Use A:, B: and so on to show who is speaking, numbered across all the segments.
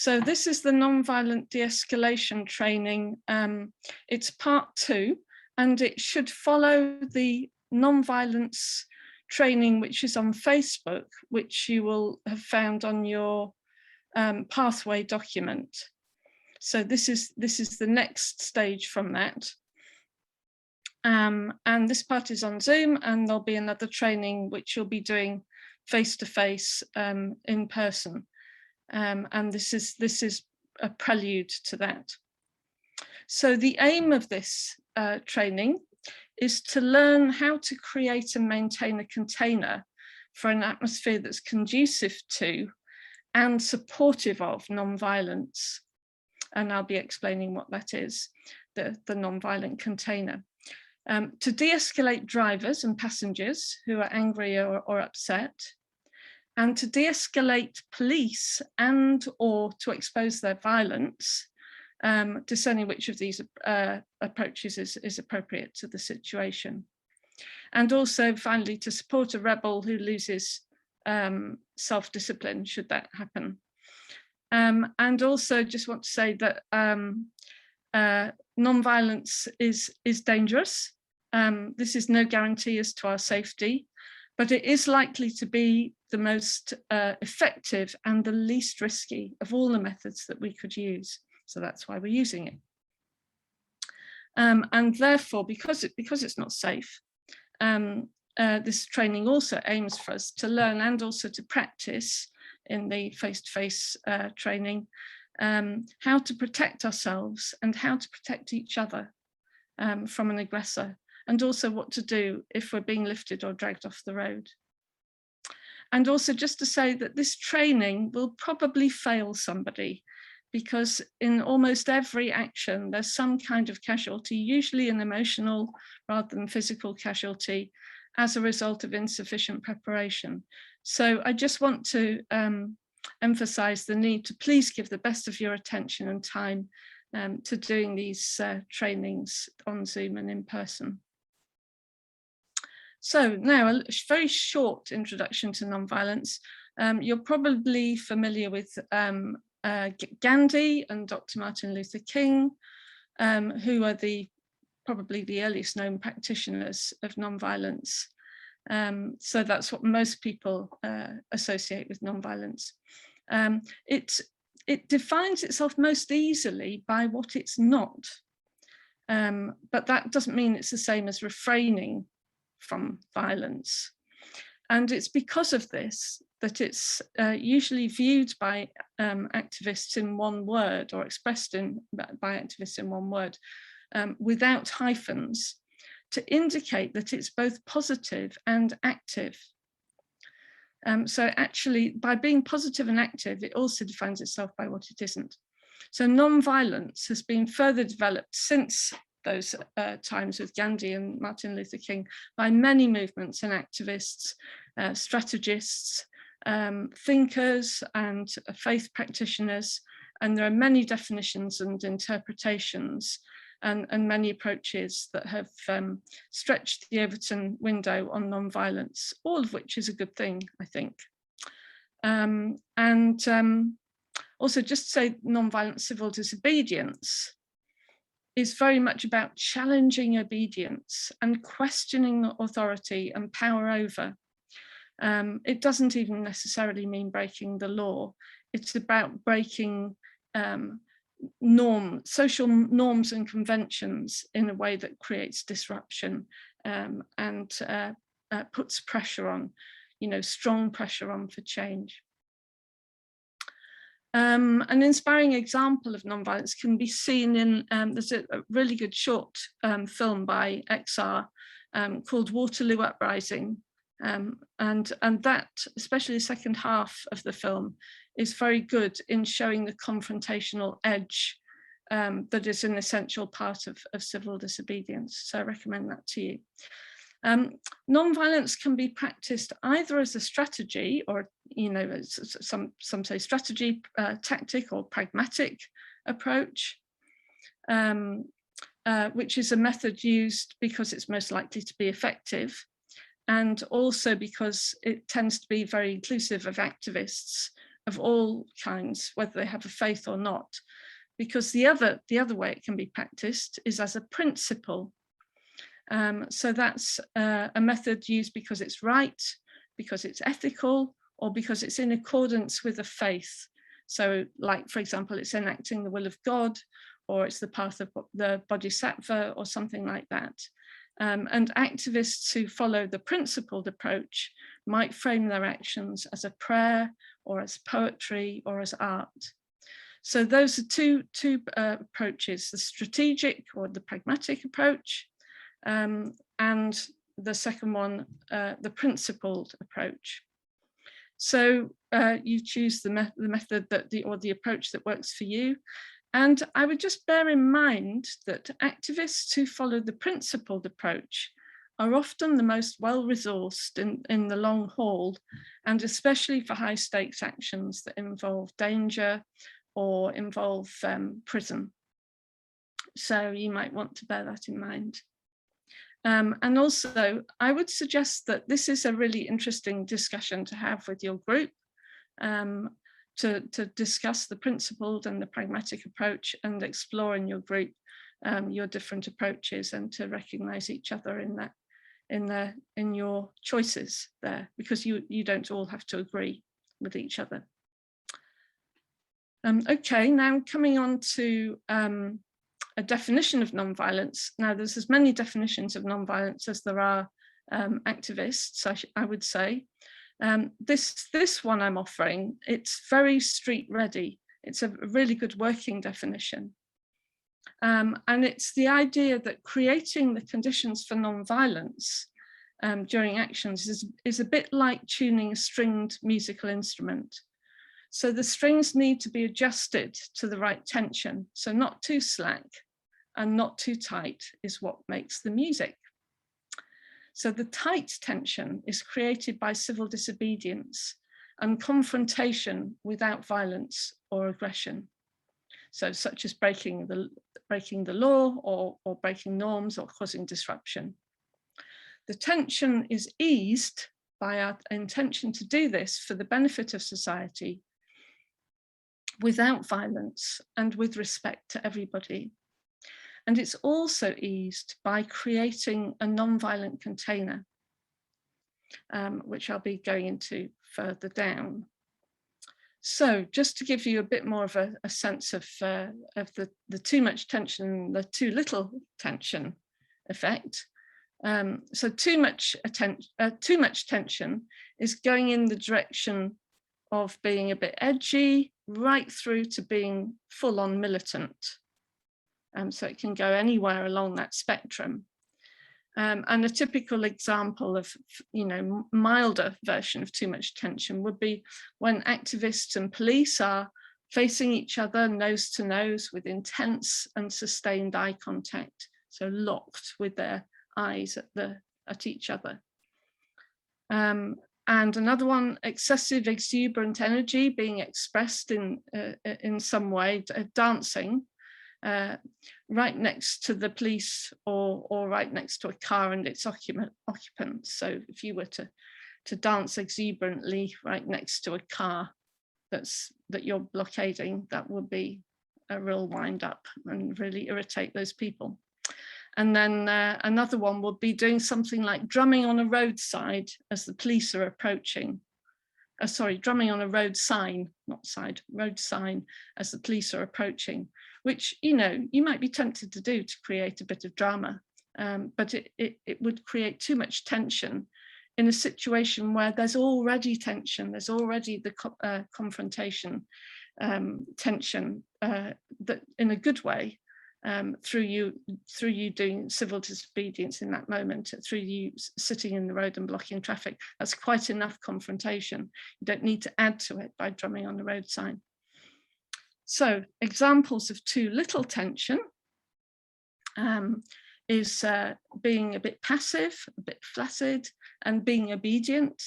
A: So this is the nonviolent de-escalation training. It's part 2, and it should follow the nonviolence training, which is on Facebook, which you will have found on your pathway document. So this is the next stage from that. And this part is on Zoom, and there'll be another training which you'll be doing face-to-face in person. And this is a prelude to that. So the aim of this training is to learn how to create and maintain a container for an atmosphere that's conducive to and supportive of non-violence. And I'll be explaining what that is, the non-violent container. To de-escalate drivers and passengers who are angry or upset, and to de-escalate police and or to expose their violence, discerning which of these approaches is appropriate to the situation. And also finally to support a rebel who loses self-discipline should that happen. And also just want to say that non-violence is dangerous. This is no guarantee as to our safety, but it is likely to be the most effective and the least risky of all the methods that we could use. So that's why we're using it. And therefore, because it's not safe, this training also aims for us to learn and also to practice in the face-to-face training how to protect ourselves and how to protect each other from an aggressor, and also what to do if we're being lifted or dragged off the road. And also just to say that this training will probably fail somebody, because in almost every action, there's some kind of casualty, usually an emotional rather than physical casualty, as a result of insufficient preparation. So I just want to emphasize the need to please give the best of your attention and time to doing these trainings on Zoom and in person. So now a very short introduction to nonviolence. You're probably familiar with Gandhi and Dr. Martin Luther King, who are probably the earliest known practitioners of nonviolence. So that's what most people associate with nonviolence. It defines itself most easily by what it's not, but that doesn't mean it's the same as refraining from violence. And it's because of this that it's usually viewed by activists in one word, or expressed by activists in one word, without hyphens, to indicate that it's both positive and active. So actually, by being positive and active, it also defines itself by what it isn't. So non-violence has been further developed since those times with Gandhi and Martin Luther King by many movements and activists, strategists, thinkers and faith practitioners. And there are many definitions and interpretations and many approaches that have stretched the Overton window on non-violence, all of which is a good thing, I think. Also just to say, non-violent civil disobedience is very much about challenging obedience and questioning authority and power over. It doesn't even necessarily mean breaking the law. It's about breaking social norms and conventions in a way that creates disruption and puts pressure on, strong pressure on for change. An inspiring example of nonviolence can be seen in, there's a really good short film by XR called Waterloo Uprising. And that, especially the second half of the film, is very good in showing the confrontational edge that is an essential part of civil disobedience. So I recommend that to you. Non-violence can be practiced either as a strategy, or some say strategy, tactic, or pragmatic approach, which is a method used because it's most likely to be effective, and also because it tends to be very inclusive of activists of all kinds, whether they have a faith or not. Because the other way it can be practiced is as a principle. So that's a method used because it's right, because it's ethical, or because it's in accordance with a faith. So like, for example, it's enacting the will of God, or it's the path of the bodhisattva, or something like that. And activists who follow the principled approach might frame their actions as a prayer, or as poetry, or as art. So those are two approaches, the strategic or the pragmatic approach, and the second one, the principled approach. So you choose the method or the approach that works for you. And I would just bear in mind that activists who follow the principled approach are often the most well-resourced in the long haul, and especially for high stakes actions that involve danger or involve prison. So you might want to bear that in mind. And also, I would suggest that this is a really interesting discussion to have with your group, to discuss the principled and the pragmatic approach, and explore in your group your different approaches, and to recognize each other in your choices there, because you don't all have to agree with each other. Okay, now coming on to a definition of nonviolence. Now there's as many definitions of nonviolence as there are activists, I would say. This one I'm offering, it's very street ready. It's a really good working definition. And it's the idea that creating the conditions for nonviolence during actions is a bit like tuning a stringed musical instrument. So the strings need to be adjusted to the right tension. So not too slack and not too tight is what makes the music. So the tight tension is created by civil disobedience and confrontation without violence or aggression. So such as breaking the law, or breaking norms, or causing disruption. The tension is eased by our intention to do this for the benefit of society, without violence and with respect to everybody. And it's also eased by creating a non-violent container, which I'll be going into further down. So just to give you a bit more of a sense of the too much tension, the too little tension effect. So too much tension is going in the direction of being a bit edgy, right through to being full-on militant. So it can go anywhere along that spectrum. And a typical example of, milder version of too much tension would be when activists and police are facing each other nose to nose with intense and sustained eye contact, so locked with their eyes at each other. And another one, excessive exuberant energy being expressed in some way, dancing right next to the police, or right next to a car and its occupants. So if you were to dance exuberantly right next to a car that you're blockading, that would be a real wind up and really irritate those people. And then another one would be doing something like drumming on a roadside as the police are approaching. Drumming on a road sign, road sign as the police are approaching, which, you might be tempted to do to create a bit of drama, but it would create too much tension in a situation where there's already tension, there's already the confrontation tension, that in a good way, through you doing civil disobedience in that moment, through you sitting in the road and blocking traffic. That's quite enough confrontation. You don't need to add to it by drumming on the road sign. So examples of too little tension is being a bit passive, a bit flaccid, and being obedient,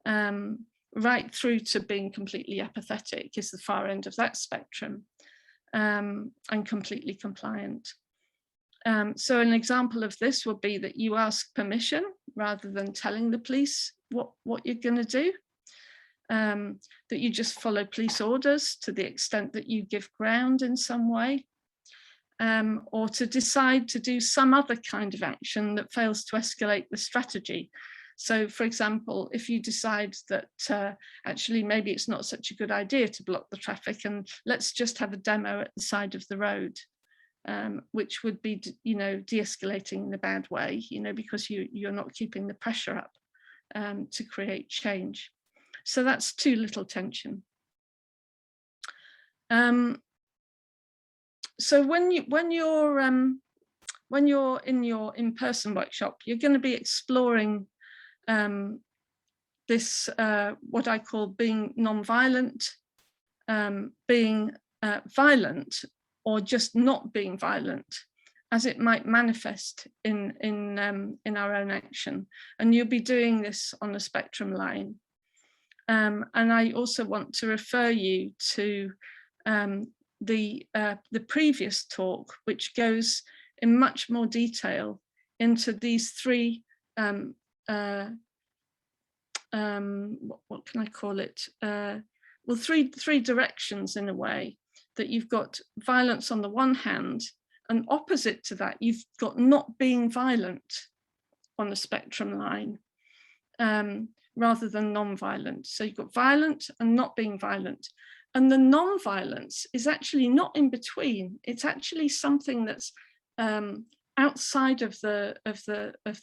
A: right through to being completely apathetic is the far end of that spectrum. And completely compliant. So an example of this would be that you ask permission rather than telling the police what you're going to do. that you just follow police orders to the extent that you give ground in some way, or to decide to do some other kind of action that fails to escalate the strategy. So, for example, if you decide that actually maybe it's not such a good idea to block the traffic and let's just have a demo at the side of the road, which would be, de-escalating in a bad way, because you're not keeping the pressure up to create change. So that's too little tension. So when you're in your in-person workshop, you're going to be exploring this what I call being non-violent, being violent, or just not being violent, as it might manifest in our own action. And you'll be doing this on a spectrum line. And I also want to refer you to the previous talk, which goes in much more detail into these three what can I call it? Well, three directions in a way, that you've got violence on the one hand, and opposite to that, you've got not being violent on the spectrum line, rather than non-violent. So you've got violent and not being violent. And the non-violence is actually not in between. It's actually something that's outside of the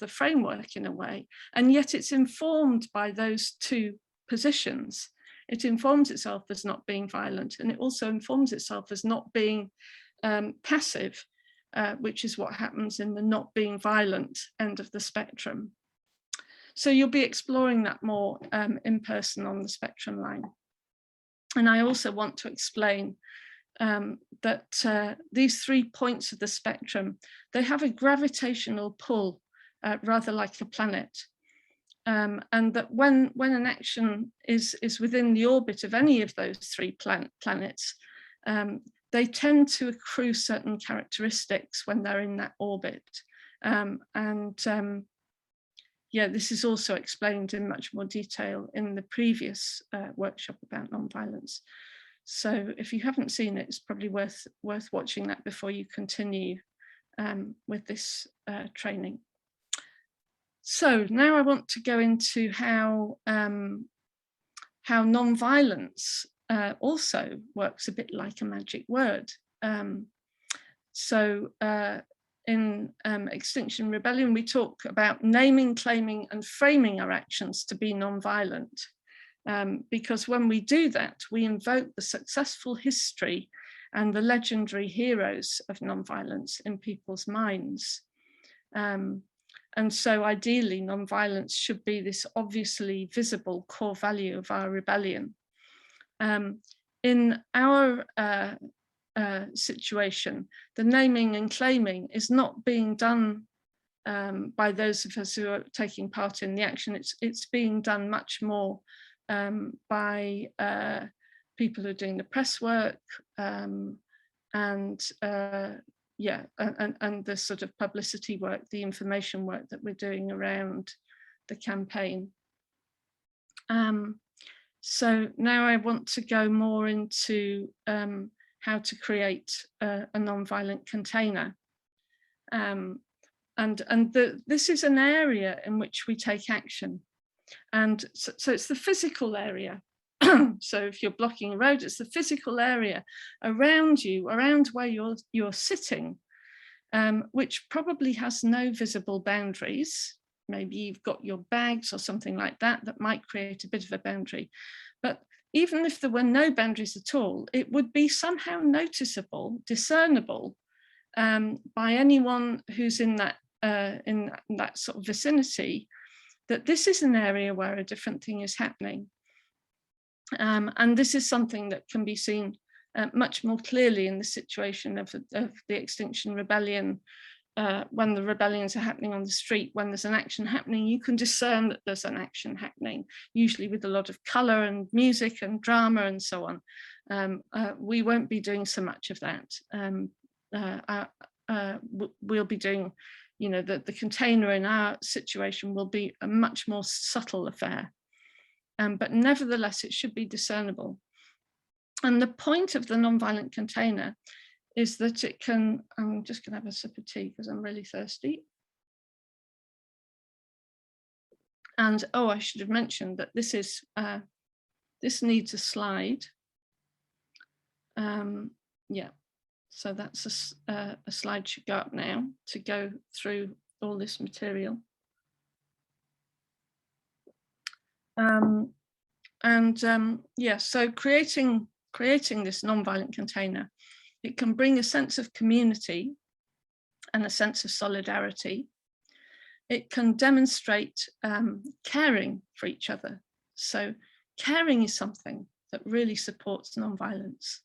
A: framework in a way, and yet it's informed by those two positions. It informs itself as not being violent, and it also informs itself as not being passive, which is what happens in the not being violent end of the spectrum. So you'll be exploring that more in person on the spectrum line. And I also want to explain that these 3 points of the spectrum, they have a gravitational pull, rather like a planet. And that when an action is within the orbit of any of those 3 planets, they tend to accrue certain characteristics when they're in that orbit. Yeah, this is also explained in much more detail in the previous workshop about nonviolence. So if you haven't seen it, it's probably worth watching that before you continue with this training. So now I want to go into how nonviolence also works a bit like a magic word. In Extinction Rebellion, we talk about naming, claiming, and framing our actions to be non-violent. Because when we do that, we invoke the successful history and the legendary heroes of non-violence in people's minds. And so ideally, non-violence should be this obviously visible core value of our rebellion. In our situation, the naming and claiming is not being done by those of us who are taking part in the action. It's being done much more by people who are doing the press work and the sort of publicity work, the information work that we're doing around the campaign. So now I want to go more into how to create a non-violent container. This is an area in which we take action. And so it's the physical area. So if you're blocking a road, it's the physical area around you, around where you're sitting, which probably has no visible boundaries. Maybe you've got your bags or something like that that might create a bit of a boundary. But even if there were no boundaries at all, it would be somehow noticeable, discernible by anyone who's in that sort of vicinity, that this is an area where a different thing is happening. And this is something that can be seen much more clearly in the situation of the Extinction Rebellion. When the rebellions are happening on the street, when there's an action happening, you can discern that there's an action happening, usually with a lot of color and music and drama and so on. We won't be doing so much of that. We'll be doing, the container in our situation will be a much more subtle affair. but nevertheless, it should be discernible. And the point of the nonviolent container is that it can, I'm just going to have a sip of tea because I'm really thirsty. And oh, I should have mentioned that this is, this needs a slide. Yeah, so that's a slide should go up now to go through all this material. Yeah, so creating this nonviolent container, it can bring a sense of community and a sense of solidarity. It can demonstrate caring for each other. So caring is something that really supports nonviolence.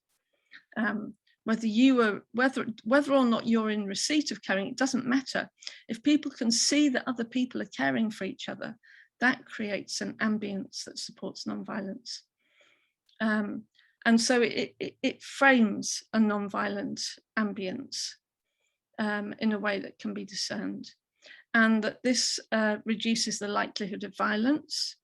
A: Whether or not you're in receipt of caring, it doesn't matter. If people can see that other people are caring for each other, that creates an ambience that supports nonviolence. And so it frames a nonviolent ambience in a way that can be discerned. And that this reduces the likelihood of violence.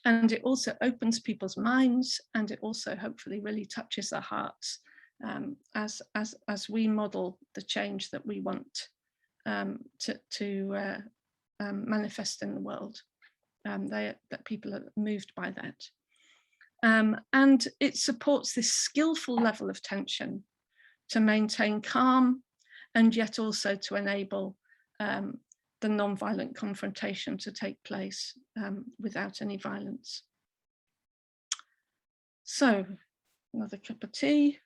A: And it also opens people's minds, and it also hopefully really touches their hearts as we model the change that we want to manifest in the world. That people are moved by that. And it supports this skillful level of tension to maintain calm, and yet also to enable the non-violent confrontation to take place without any violence. So, another cup of tea.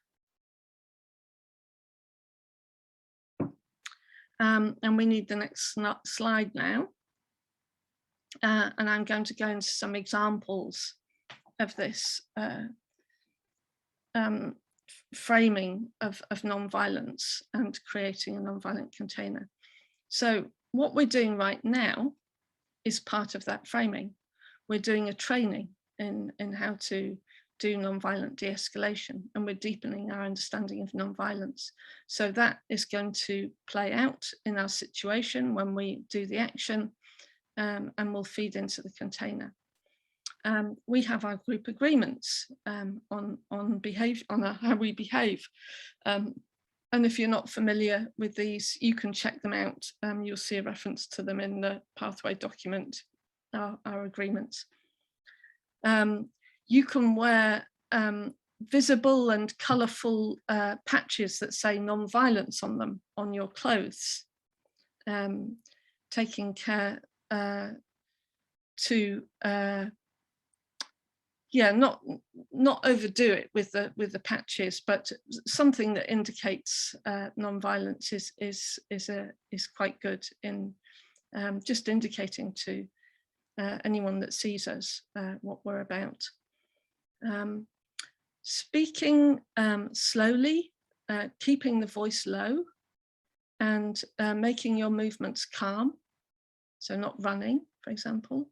A: And we need the next slide now. And I'm going to go into some examples of this framing of non-violence and creating a non-violent container. So what we're doing right now is part of that framing. We're doing a training in how to do non-violent de-escalation, and we're deepening our understanding of non-violence. So that is going to play out in our situation when we do the action, and will feed into the container. We have our group agreements on behavior, on how we behave. And if you're not familiar with these, you can check them out. You'll see a reference to them in the pathway document, our agreements. You can wear visible and colourful patches that say non-violence on them, on your clothes, taking care to yeah, not overdo it with the patches, but something that indicates non-violence is quite good in just indicating to anyone that sees us what we're about. Speaking slowly, keeping the voice low, and making your movements calm, so not running, for example.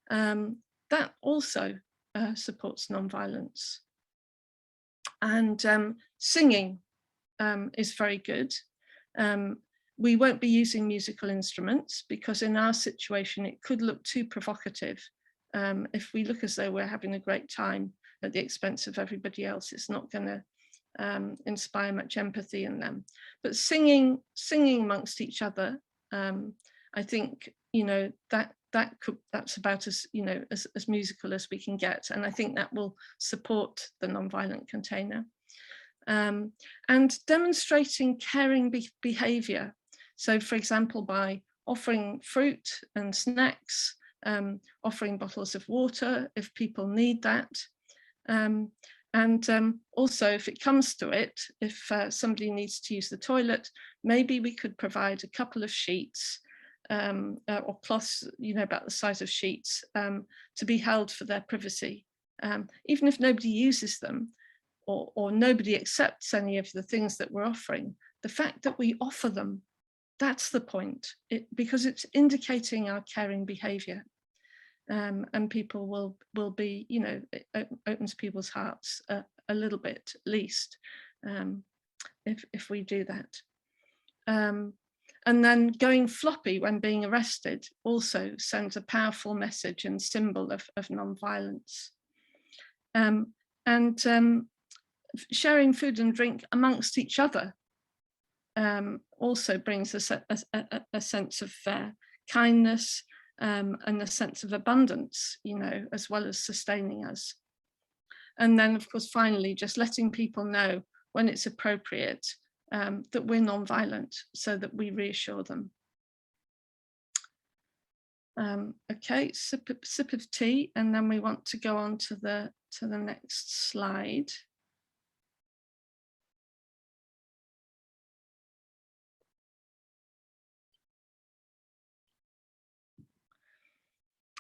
A: That also supports non-violence. And singing is very good. We won't be using musical instruments because in our situation it could look too provocative. If we look as though we're having a great time at the expense of everybody else, it's not going to inspire much empathy in them. But singing amongst each other, I think, you know, that's about as, you know, as musical as we can get, and I think that will support the non-violent container. And demonstrating caring behaviour. So, for example, by offering fruit and snacks, offering bottles of water if people need that. And also, if it comes to it, if somebody needs to use the toilet, maybe we could provide a couple of sheets or cloths, you know, about the size of sheets, to be held for their privacy. Even if nobody uses them, or nobody accepts any of the things that we're offering, the fact that we offer them, that's the point, because it's indicating our caring behaviour. And people will be, you know, it opens people's hearts a little bit, at least, if we do that. And then going floppy when being arrested also sends a powerful message and symbol of non-violence. Sharing food and drink amongst each other also brings a sense of kindness and a sense of abundance, you know, as well as sustaining us. And then, of course, finally, just letting people know when it's appropriate that we're non-violent, so that we reassure them. Okay, sip of tea, and then we want to go on to the next slide.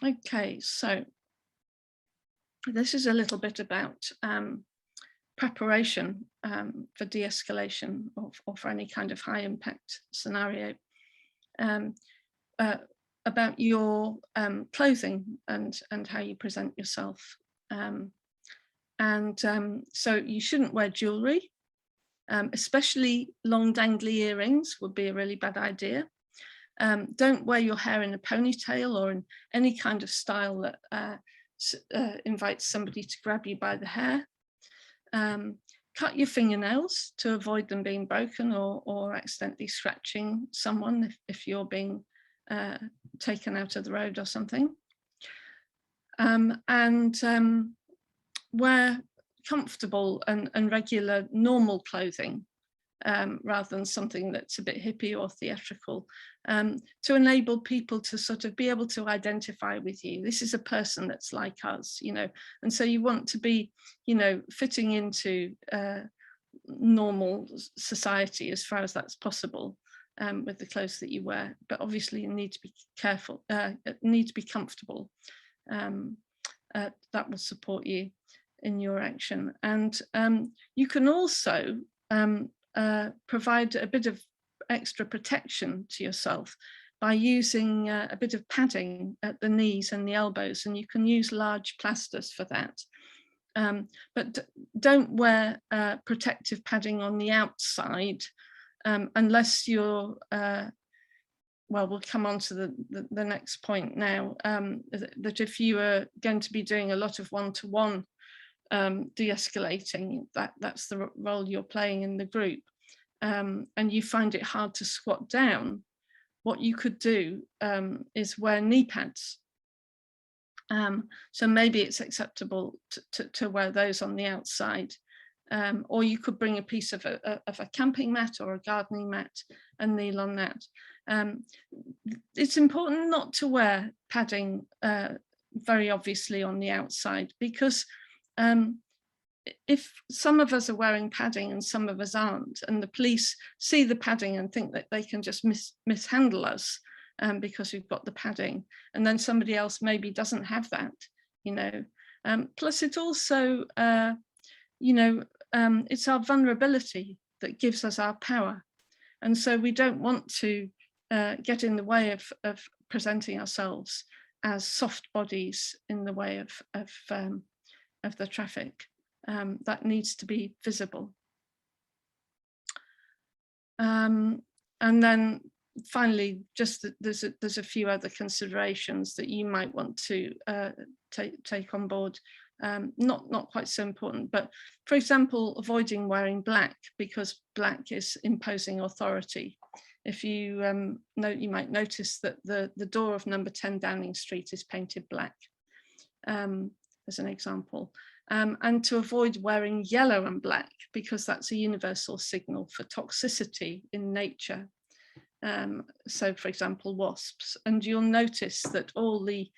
A: Okay, so this is a little bit about preparation for de-escalation or for any kind of high impact scenario, about your clothing and how you present yourself. So you shouldn't wear jewelry, especially long dangly earrings would be a really bad idea. Don't wear your hair in a ponytail or in any kind of style that invites somebody to grab you by the hair. Cut your fingernails to avoid them being broken or accidentally scratching someone if you're being taken out of the road or something. Wear comfortable and regular normal clothing rather than something that's a bit hippie or theatrical, to enable people to sort of be able to identify with you. This is a person that's like us, you know, and so you want to be, you know, fitting into normal society as far as that's possible with the clothes that you wear. But obviously you need to be careful, need to be comfortable. That will support you in your action. And you can also provide a bit of extra protection to yourself by using a bit of padding at the knees and the elbows, and you can use large plasters for that. But don't wear protective padding on the outside unless you're, well, we'll come on to the next point now, that if you are going to be doing a lot of one-to-one de-escalating, that's the role you're playing in the group, and you find it hard to squat down, what you could do is wear knee pads. So maybe it's acceptable to wear those on the outside, or you could bring a piece of a camping mat or a gardening mat and kneel on that. It's important not to wear padding very obviously on the outside, because if some of us are wearing padding and some of us aren't, and the police see the padding and think that they can just mishandle us because we've got the padding, and then somebody else maybe doesn't have that, you know. Plus it also, you know, it's our vulnerability that gives us our power. And so we don't want to get in the way of presenting ourselves as soft bodies in the way of the traffic. That needs to be visible. And then finally, just there's a few other considerations that you might want to take on board. Not quite so important, but for example, avoiding wearing black, because black is imposing authority. If you you might notice that the door of number 10 Downing Street is painted black, as an example. And to avoid wearing yellow and black, because that's a universal signal for toxicity in nature. So for example, wasps, and you'll notice that all the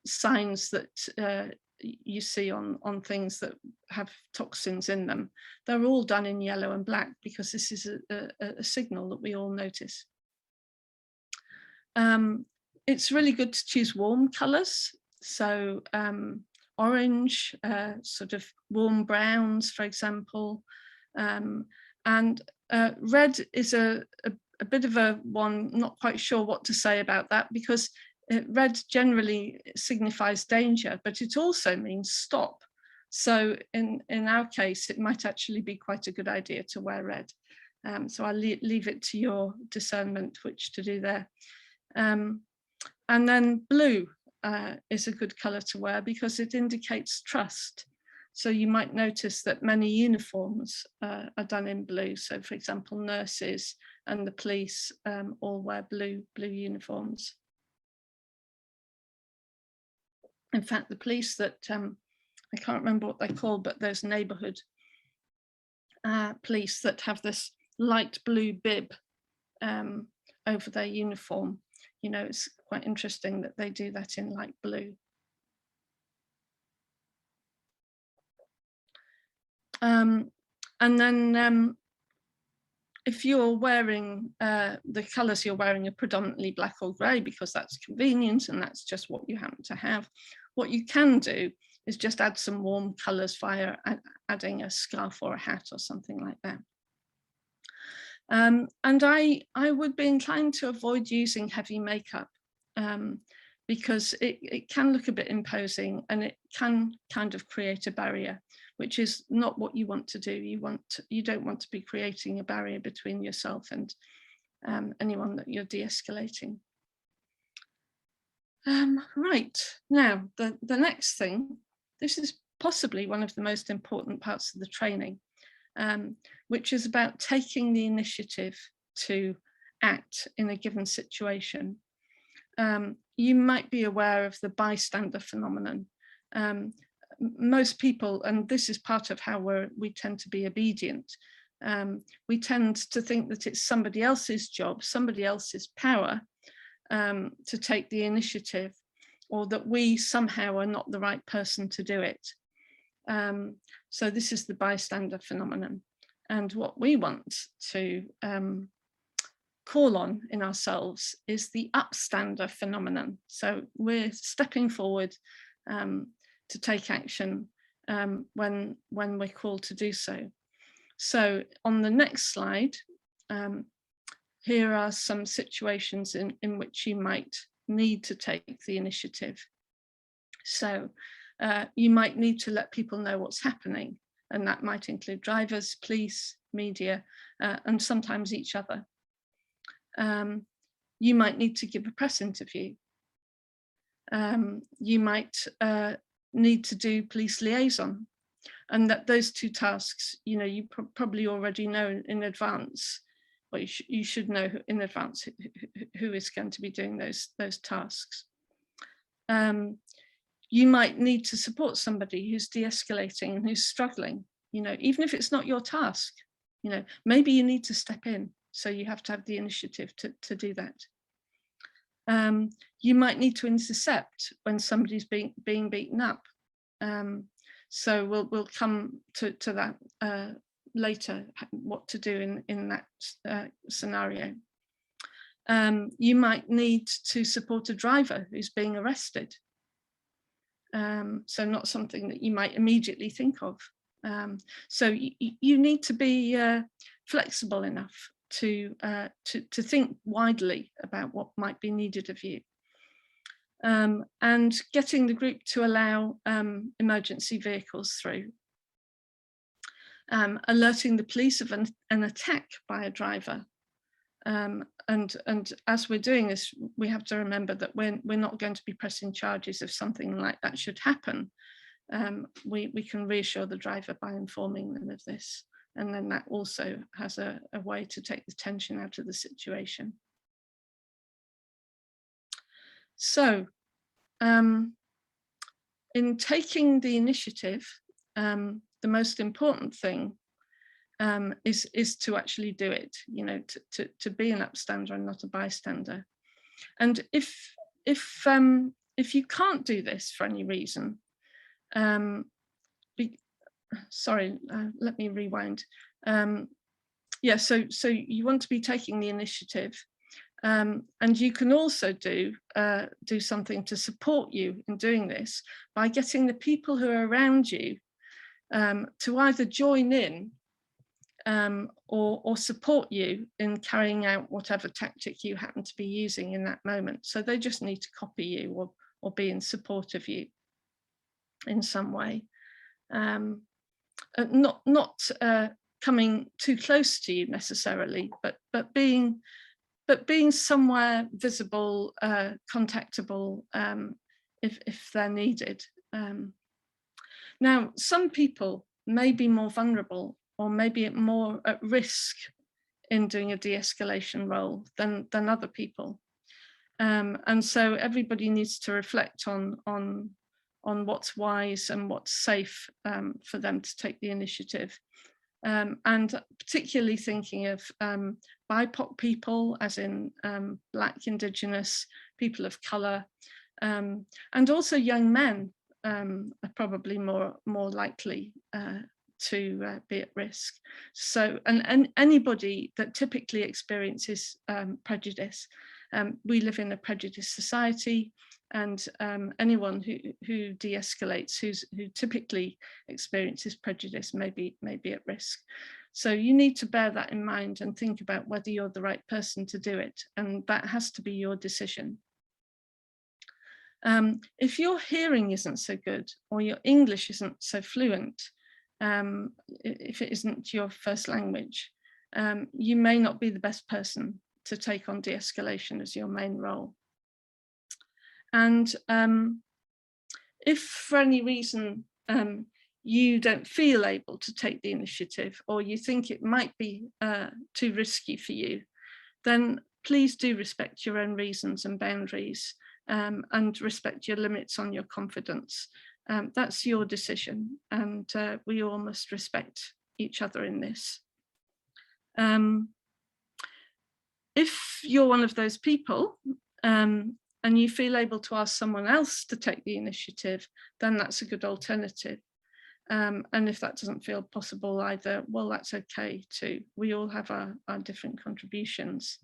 A: signs that you see on things that have toxins in them, they're all done in yellow and black, because this is a signal that we all notice. It's really good to choose warm colours, so orange, sort of warm browns, for example, and red is a bit of a one, not quite sure what to say about that, because red generally signifies danger, but it also means stop. So in our case, it might actually be quite a good idea to wear red. So I'll leave it to your discernment which to do there. And then blue is a good colour to wear because it indicates trust. So you might notice that many uniforms are done in blue. So for example, nurses and the police all wear blue uniforms. In fact, the police that, I can't remember what they're called, but there's neighbourhood police that have this light blue bib over their uniform. You know, it's quite interesting that they do that in light blue. And then if you're wearing, the colours you're wearing are predominantly black or grey because that's convenient and that's just what you happen to have, what you can do is just add some warm colours via adding a scarf or a hat or something like that. And I would be inclined to avoid using heavy makeup because it can look a bit imposing and it can kind of create a barrier, which is not what you want to do. You don't want to be creating a barrier between yourself and anyone that you're de-escalating. Right, now the next thing, this is possibly one of the most important parts of the training, which is about taking the initiative to act in a given situation. You might be aware of the bystander phenomenon. Most people, and this is part of how we tend to be obedient, we tend to think that it's somebody else's job, somebody else's power to take the initiative, or that we somehow are not the right person to do it. So this is the bystander phenomenon. And what we want to call on in ourselves is the upstander phenomenon. So we're stepping forward to take action when we're called to do so. So on the next slide, here are some situations in which you might need to take the initiative. So you might need to let people know what's happening, and that might include drivers, police, media, and sometimes each other. You might need to give a press interview. You might need to do police liaison, and that those two tasks, you know, you probably already know in advance, or you should know in advance who is going to be doing those tasks. You might need to support somebody who's de-escalating and who's struggling, you know, even if it's not your task, you know, maybe you need to step in. So you have to have the initiative to do that. You might need to intercept when somebody's being beaten up. So we'll come to that later, what to do in that scenario. You might need to support a driver who's being arrested. So not something that you might immediately think of. So you need to be flexible enough to think widely about what might be needed of you. And getting the group to allow emergency vehicles through. Alerting the police of an attack by a driver. And as we're doing this, we have to remember that we're not going to be pressing charges if something like that should happen. We can reassure the driver by informing them of this. And then that also has a way to take the tension out of the situation. So in taking the initiative, the most important thing is to actually do it, you know, to be an upstander and not a bystander. And if you can't do this for any reason, sorry, let me rewind. Yeah, so you want to be taking the initiative, and you can also do something to support you in doing this by getting the people who are around you to either join in or support you in carrying out whatever tactic you happen to be using in that moment. So they just need to copy you or be in support of you in some way. Not coming too close to you necessarily, but being somewhere visible, contactable if they're needed. Now, some people may be more vulnerable or maybe more at risk in doing a de-escalation role than other people. And so everybody needs to reflect on what's wise and what's safe for them to take the initiative. And particularly thinking of BIPOC people, as in Black, Indigenous, people of colour, and also young men are probably more likely to be at risk. So, and anybody that typically experiences prejudice. We live in a prejudiced society, and anyone who de-escalates, who typically experiences prejudice, may be at risk. So you need to bear that in mind and think about whether you're the right person to do it, and that has to be your decision. If your hearing isn't so good, or your English isn't so fluent, if it isn't your first language, you may not be the best person to take on de-escalation as your main role. And if for any reason you don't feel able to take the initiative, or you think it might be too risky for you, then please do respect your own reasons and boundaries, and respect your limits on your confidence. That's your decision, and we all must respect each other in this. If you're one of those people and you feel able to ask someone else to take the initiative, then that's a good alternative. And if that doesn't feel possible either, well, that's okay too. We all have our different contributions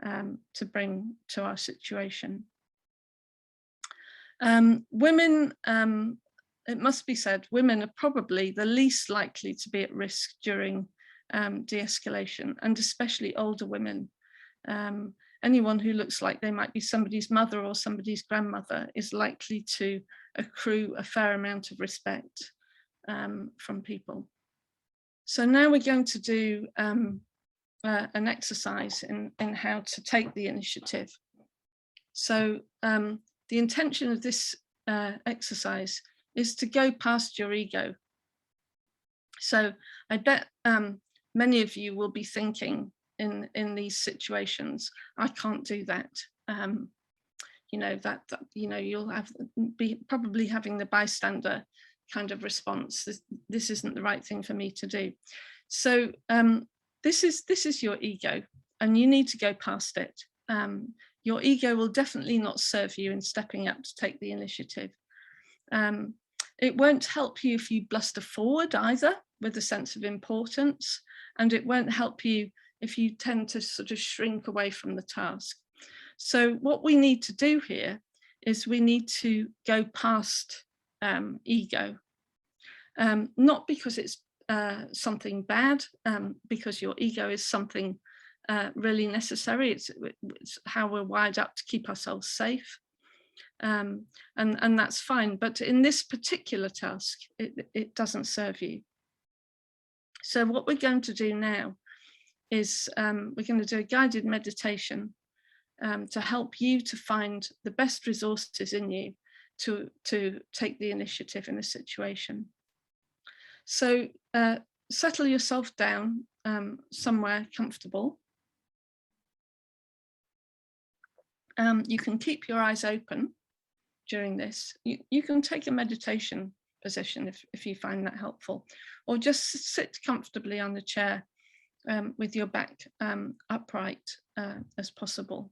A: to bring to our situation. Women, it must be said, women are probably the least likely to be at risk during de-escalation, and especially older women. Anyone who looks like they might be somebody's mother or somebody's grandmother is likely to accrue a fair amount of respect from people. So now we're going to do an exercise in how to take the initiative. So the intention of this exercise is to go past your ego. So I bet many of you will be thinking in these situations, I can't do that. You know, you'll be probably having the bystander kind of response. This isn't the right thing for me to do. So this is your ego, and you need to go past it. Your ego will definitely not serve you in stepping up to take the initiative. It won't help you if you bluster forward either with a sense of importance, and it won't help you if you tend to sort of shrink away from the task. So what we need to do here is we need to go past ego, not because it's something bad, because your ego is something really necessary. It's how we're wired up to keep ourselves safe, and that's fine. But in this particular task, it doesn't serve you. So what we're going to do now is we're going to do a guided meditation to help you to find the best resources in you to take the initiative in a situation. So settle yourself down somewhere comfortable. You can keep your eyes open during this. You can take a meditation position if you find that helpful, or just sit comfortably on the chair with your back upright as possible,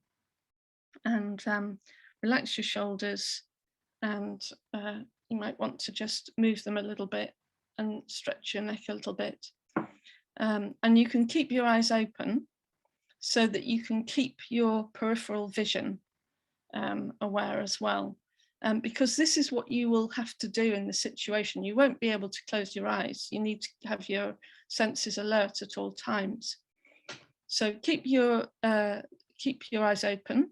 A: and relax your shoulders, and you might want to just move them a little bit and stretch your neck a little bit, and you can keep your eyes open so that you can keep your peripheral vision aware as well, because this is what you will have to do in the situation. You won't be able to close your eyes. You need to have your senses alert at all times. So keep your eyes open.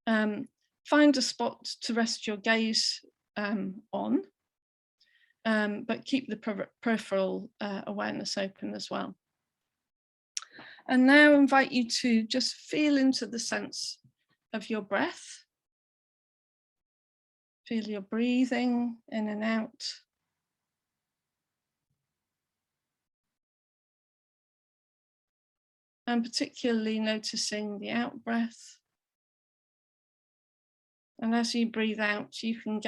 A: Find a spot to rest your gaze on, but keep the peripheral awareness open as well. And now I invite you to just feel into the sense of your breath. Feel your breathing in and out. And particularly noticing the out breath. And as you breathe out, you can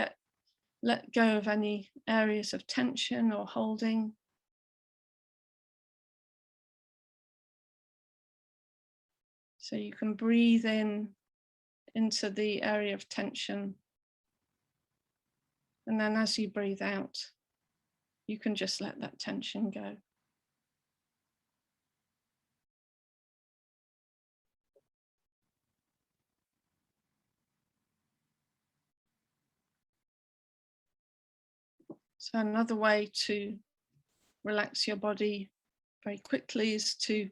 A: let go of any areas of tension or holding. So you can breathe in into the area of tension. And then as you breathe out, you can just let that tension go. So another way to relax your body very quickly is to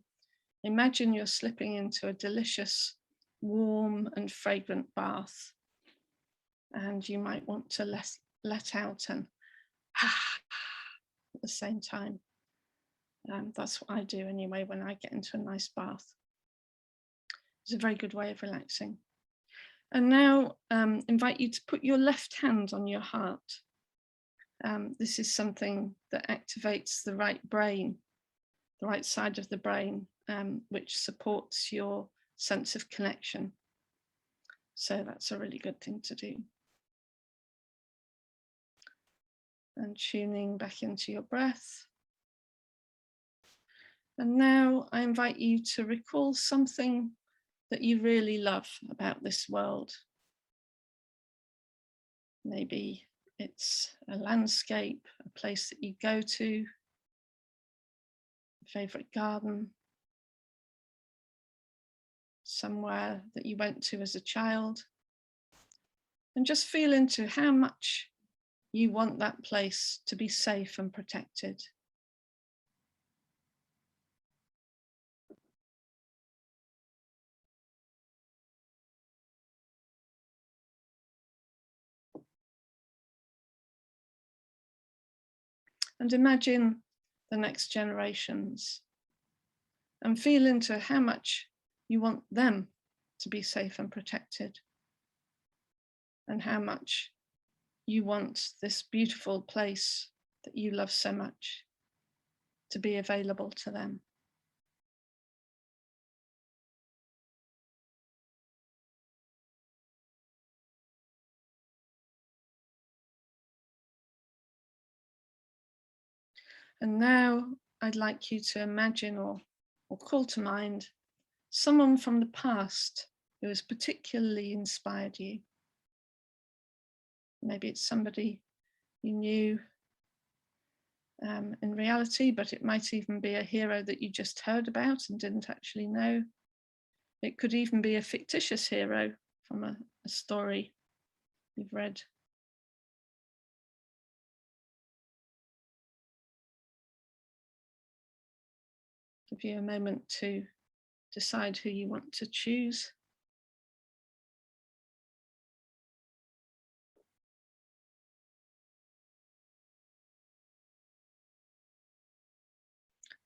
A: imagine you're slipping into a delicious, warm and fragrant bath. And you might want to let out and at the same time. That's what I do anyway when I get into a nice bath. It's a very good way of relaxing. And now invite you to put your left hand on your heart. This is something that activates the right brain, the right side of the brain, which supports your sense of connection. So that's a really good thing to do. And tuning back into your breath. And now I invite you to recall something that you really love about this world. Maybe it's a landscape, a place that you go to, a favorite garden, somewhere that you went to as a child. And just feel into how much you want that place to be safe and protected. And imagine the next generations and feel into how much you want them to be safe and protected, and how much you want this beautiful place that you love so much to be available to them. And now I'd like you to imagine or call to mind someone from the past who has particularly inspired you. Maybe it's somebody you knew in reality, but it might even be a hero that you just heard about and didn't actually know. It could even be a fictitious hero from a story you've read. Give you a moment to decide who you want to choose.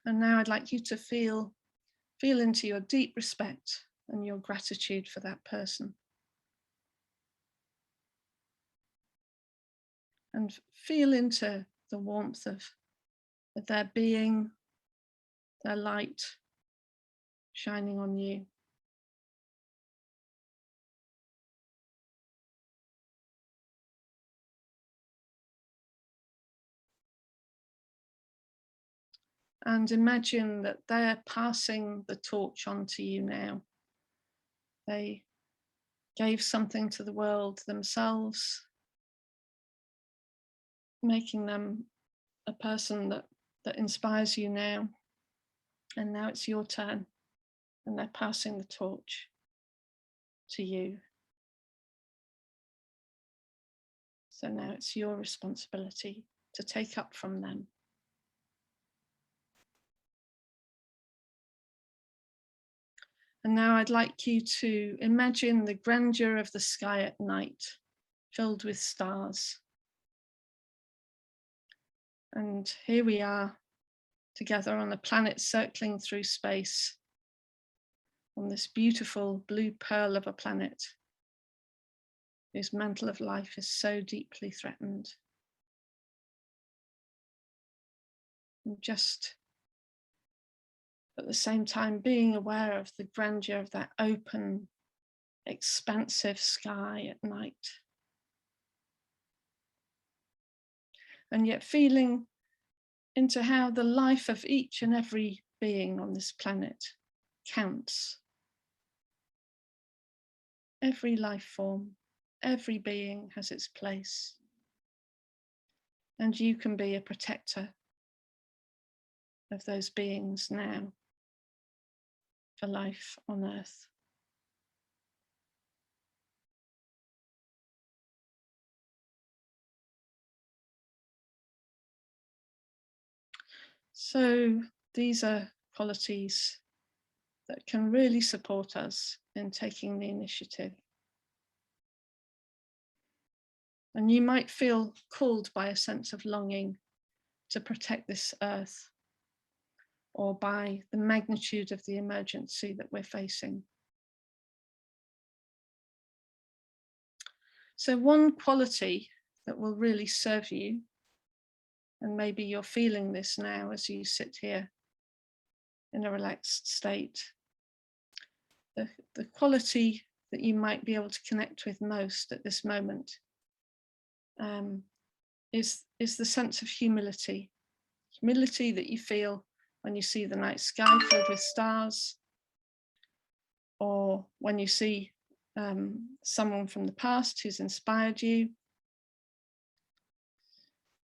A: And now I'd like you to feel into your deep respect and your gratitude for that person. And feel into the warmth of their being, their light shining on you. And imagine that they're passing the torch on to you now. They gave something to the world themselves, making them a person that inspires you now. And now it's your turn, and they're passing the torch to you. So now it's your responsibility to take up from them. And now I'd like you to imagine the grandeur of the sky at night, filled with stars. And here we are together on a planet circling through space, on this beautiful blue pearl of a planet whose mantle of life is so deeply threatened. And just at the same time being aware of the grandeur of that open, expansive sky at night. And yet feeling into how the life of each and every being on this planet counts. Every life form, every being has its place. And you can be a protector of those beings now for life on Earth. So these are qualities that can really support us in taking the initiative. And you might feel called by a sense of longing to protect this Earth, or by the magnitude of the emergency that we're facing. So one quality that will really serve you, and maybe you're feeling this now as you sit here in a relaxed state, the quality that you might be able to connect with most at this moment is the sense of humility. Humility that you feel when you see the night sky filled with stars, or when you see someone from the past who's inspired you,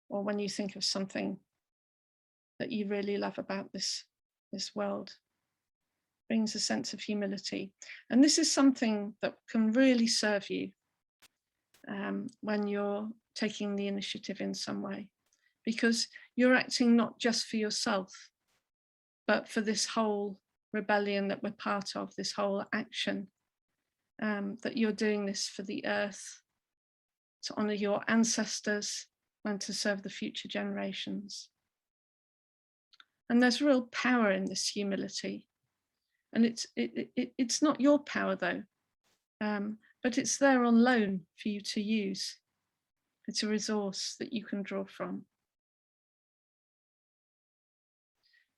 A: or when you think of something that you really love about this world. Brings a sense of humility. And this is something that can really serve you when you're taking the initiative in some way, because you're acting not just for yourself, but for this whole rebellion that we're part of, this whole action, that you're doing this for the Earth, to honor your ancestors and to serve the future generations. And there's real power in this humility. And it's not your power though, but it's there on loan for you to use. It's a resource that you can draw from.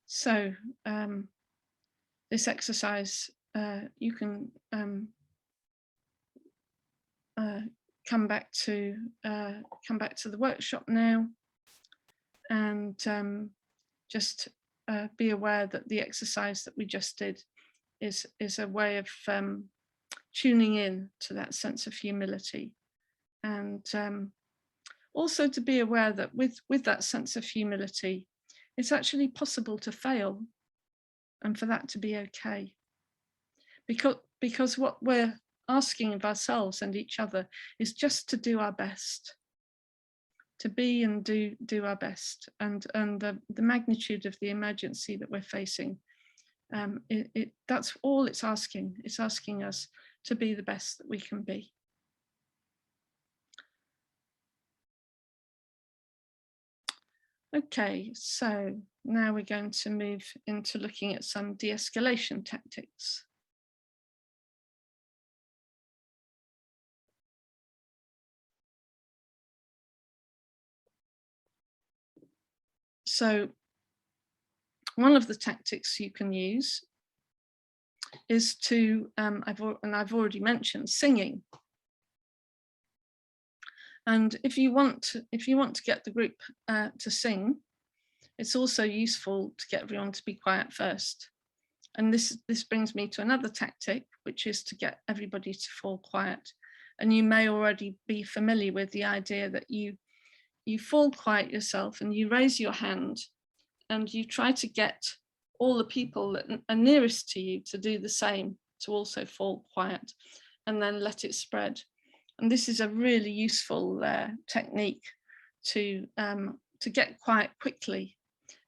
A: So this exercise, you can come back to the workshop now, and just be aware that the exercise that we just did is a way of tuning in to that sense of humility, and also to be aware that with that sense of humility, it's actually possible to fail, and for that to be okay, because what we're asking of ourselves and each other is just to do our best, to be and do our best, and the magnitude of the emergency that we're facing, that's all it's asking. It's asking us to be the best that we can be. Okay, so now we're going to move into looking at some de-escalation tactics. So one of the tactics you can use is to, I've already mentioned, singing. And if you want to get the group to sing, it's also useful to get everyone to be quiet first. And this brings me to another tactic, which is to get everybody to fall quiet. And you may already be familiar with the idea that you fall quiet yourself and you raise your hand and you try to get all the people that are nearest to you to do the same, to also fall quiet, and then let it spread. And this is a really useful technique to get quiet quickly.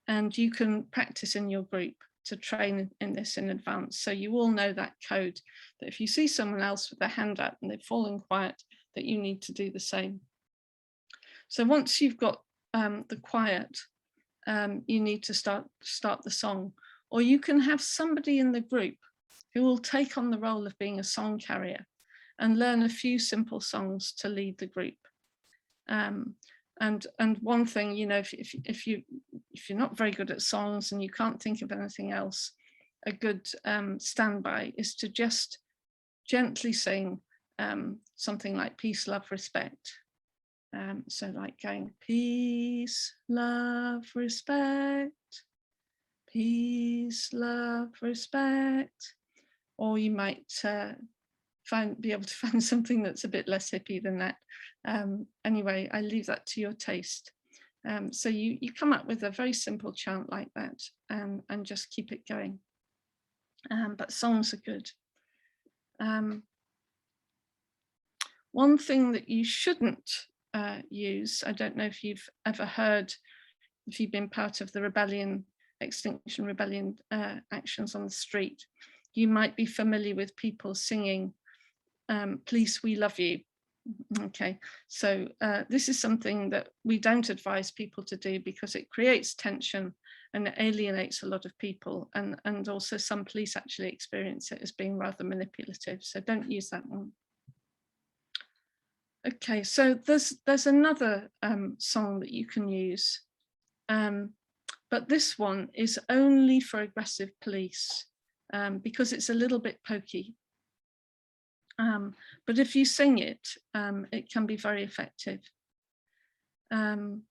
A: And you can practice in your group to train in this in advance. So you all know that code, that if you see someone else with their hand up and they've fallen quiet, that you need to do the same. So once you've got the quiet, you need to start the song, or you can have somebody in the group who will take on the role of being a song carrier and learn a few simple songs to lead the group. And one thing, you know, if you're not very good at songs and you can't think of anything else, a good standby is to just gently sing something like peace, love, respect. So like going peace, love, respect, peace, love, respect. Or you might be able to find something that's a bit less hippie than that. Anyway, I leave that to your taste. So you come up with a very simple chant like that and just keep it going. But songs are good. One thing that you shouldn't use, I don't know if you've ever heard, if you've been part of the Extinction Rebellion actions on the street, you might be familiar with people singing, "Police, we love you." Okay, so this is something that we don't advise people to do because it creates tension and it alienates a lot of people, and also some police actually experience it as being rather manipulative, so don't use that one. Okay, so there's another song that you can use, but this one is only for aggressive police because it's a little bit pokey. But if you sing it, it can be very effective. And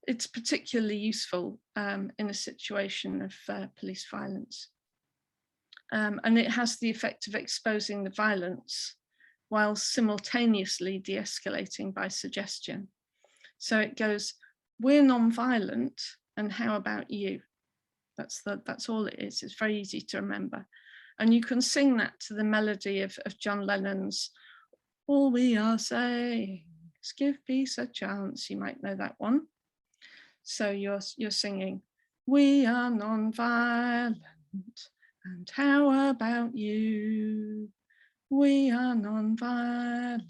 A: it's particularly useful in a situation of police violence. And it has the effect of exposing the violence while simultaneously de-escalating by suggestion. So it goes, we're non-violent, and how about you? That's all it is. It's very easy to remember. And you can sing that to the melody of John Lennon's "All We Are Saying Is Give Peace a Chance." You might know that one. So you're singing, we are non-violent, and how about you? We are non-violent,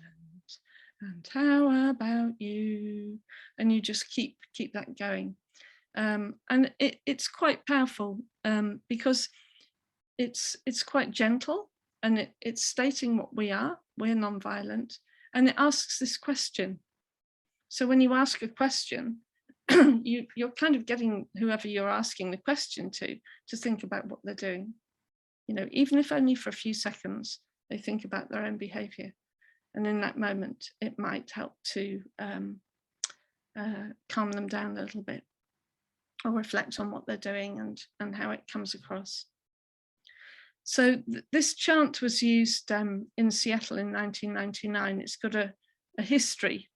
A: and how about you? And you just keep that going. And it's quite powerful because it's quite gentle, and it's stating what we're non-violent, and it asks this question. So when you ask a question, you're kind of getting whoever you're asking the question to think about what they're doing. You know, even if only for a few seconds, they think about their own behavior. And in that moment, it might help to calm them down a little bit, or reflect on what they're doing and how it comes across. So this chant was used in Seattle in 1999. It's got a history,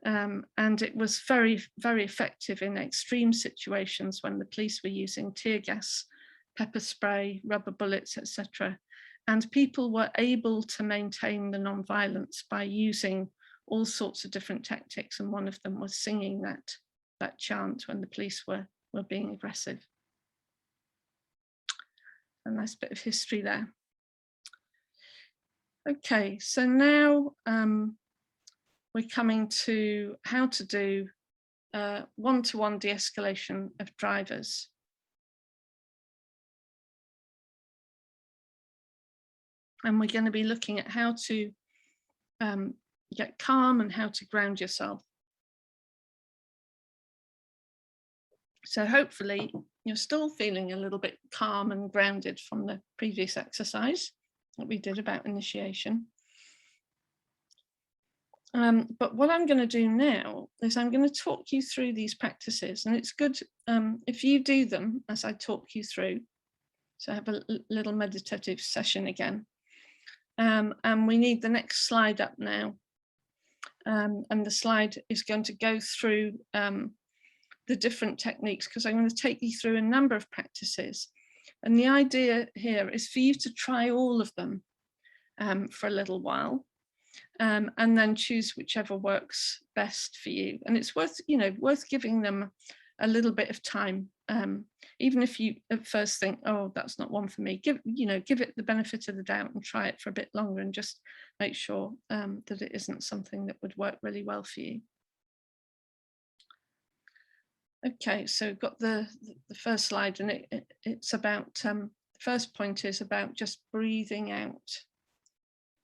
A: and it was very, very effective in extreme situations when the police were using tear gas, pepper spray, rubber bullets, etc. And people were able to maintain the non-violence by using all sorts of different tactics. And one of them was singing that chant when the police were being aggressive. A nice bit of history there. Okay, so now we're coming to how to do one-to-one de-escalation of drivers. And we're going to be looking at how to get calm and how to ground yourself. So hopefully you're still feeling a little bit calm and grounded from the previous exercise that we did about initiation. But what I'm going to do now is I'm going to talk you through these practices, and it's good if you do them as I talk you through. So I have a little meditative session again. And we need the next slide up now. And the slide is going to go through the different techniques, because I'm going to take you through a number of practices. And the idea here is for you to try all of them for a little while, and then choose whichever works best for you. And it's worth giving them a little bit of time. Even if you at first think, oh, that's not one for me, give it the benefit of the doubt and try it for a bit longer, and just make sure that it isn't something that would work really well for you. Okay, so got the first slide, and it's about first point is about just breathing out.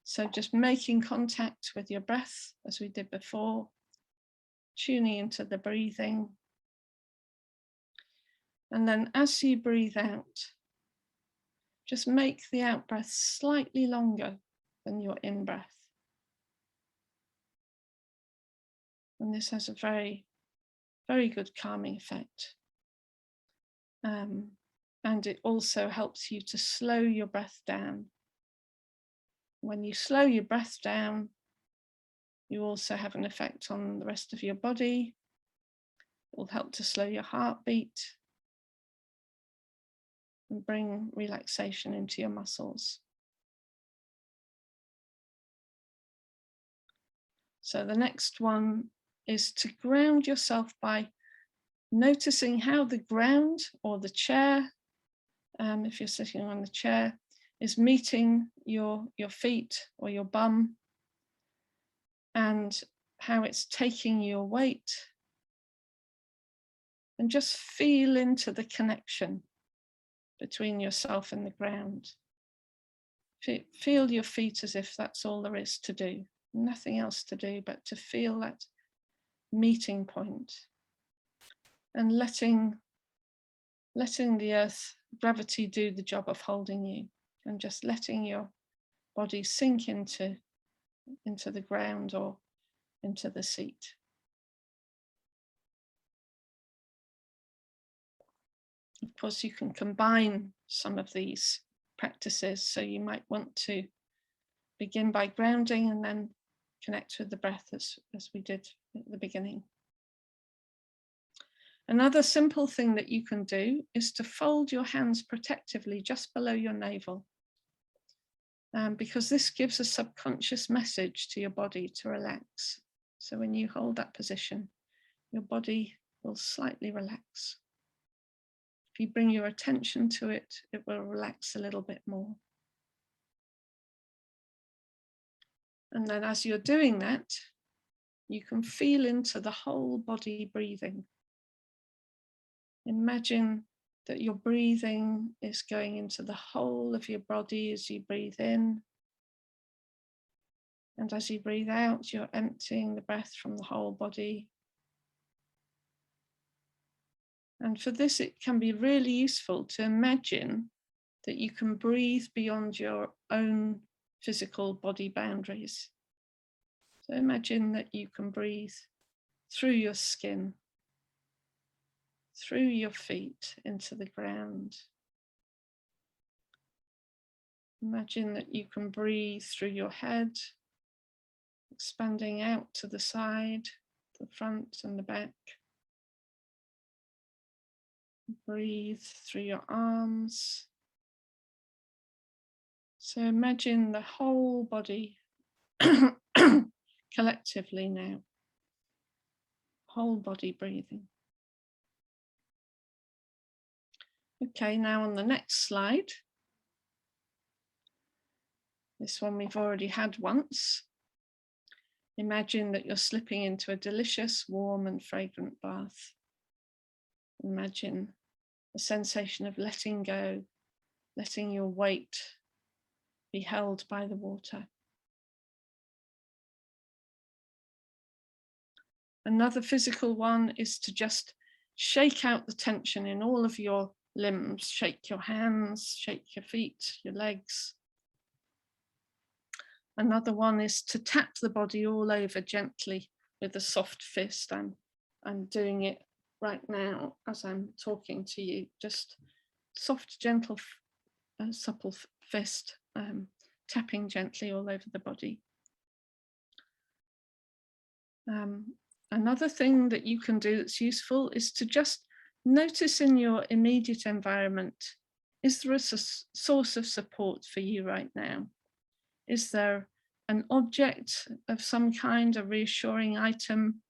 A: So just making contact with your breath as we did before, tuning into the breathing. And then as you breathe out, just make the out breath slightly longer than your in breath. And this has a very, very good calming effect. And it also helps you to slow your breath down. When you slow your breath down, you also have an effect on the rest of your body. It will help to slow your heartbeat and bring relaxation into your muscles. So the next one is to ground yourself by noticing how the ground or the chair, if you're sitting on the chair, is meeting your feet or your bum, and how it's taking your weight. And just feel into the connection between yourself and the ground. Feel your feet as if that's all there is to do, nothing else to do but to feel that meeting point, and letting the earth, gravity, do the job of holding you, and just letting your body sink into the ground or into the seat. Of course, you can combine some of these practices, so you might want to begin by grounding and then connect with the breath as we did at the beginning. Another simple thing that you can do is to fold your hands protectively just below your navel, because this gives a subconscious message to your body to relax. So when you hold that position, your body will slightly relax. If you bring your attention to it, it will relax a little bit more. And then as you're doing that, you can feel into the whole body breathing. Imagine that your breathing is going into the whole of your body as you breathe in. And as you breathe out, you're emptying the breath from the whole body. And for this, it can be really useful to imagine that you can breathe beyond your own physical body boundaries. So imagine that you can breathe through your skin, through your feet into the ground. Imagine that you can breathe through your head, expanding out to the side, the front and the back. Breathe through your arms. So imagine the whole body collectively now, whole body breathing. Okay, now on the next slide, this one we've already had once. Imagine that you're slipping into a delicious, warm and fragrant bath. Imagine the sensation of letting go, letting your weight be held by the water. Another physical one is to just shake out the tension in all of your limbs. Shake your hands, shake your feet, your legs. Another one is to tap the body all over gently with a soft fist. I'm doing it right now as I'm talking to you. Just soft, gentle, supple fist, tapping gently all over the body. Another thing that you can do that's useful is to just notice in your immediate environment, is there a source of support for you right now? Is there an object of some kind, a reassuring item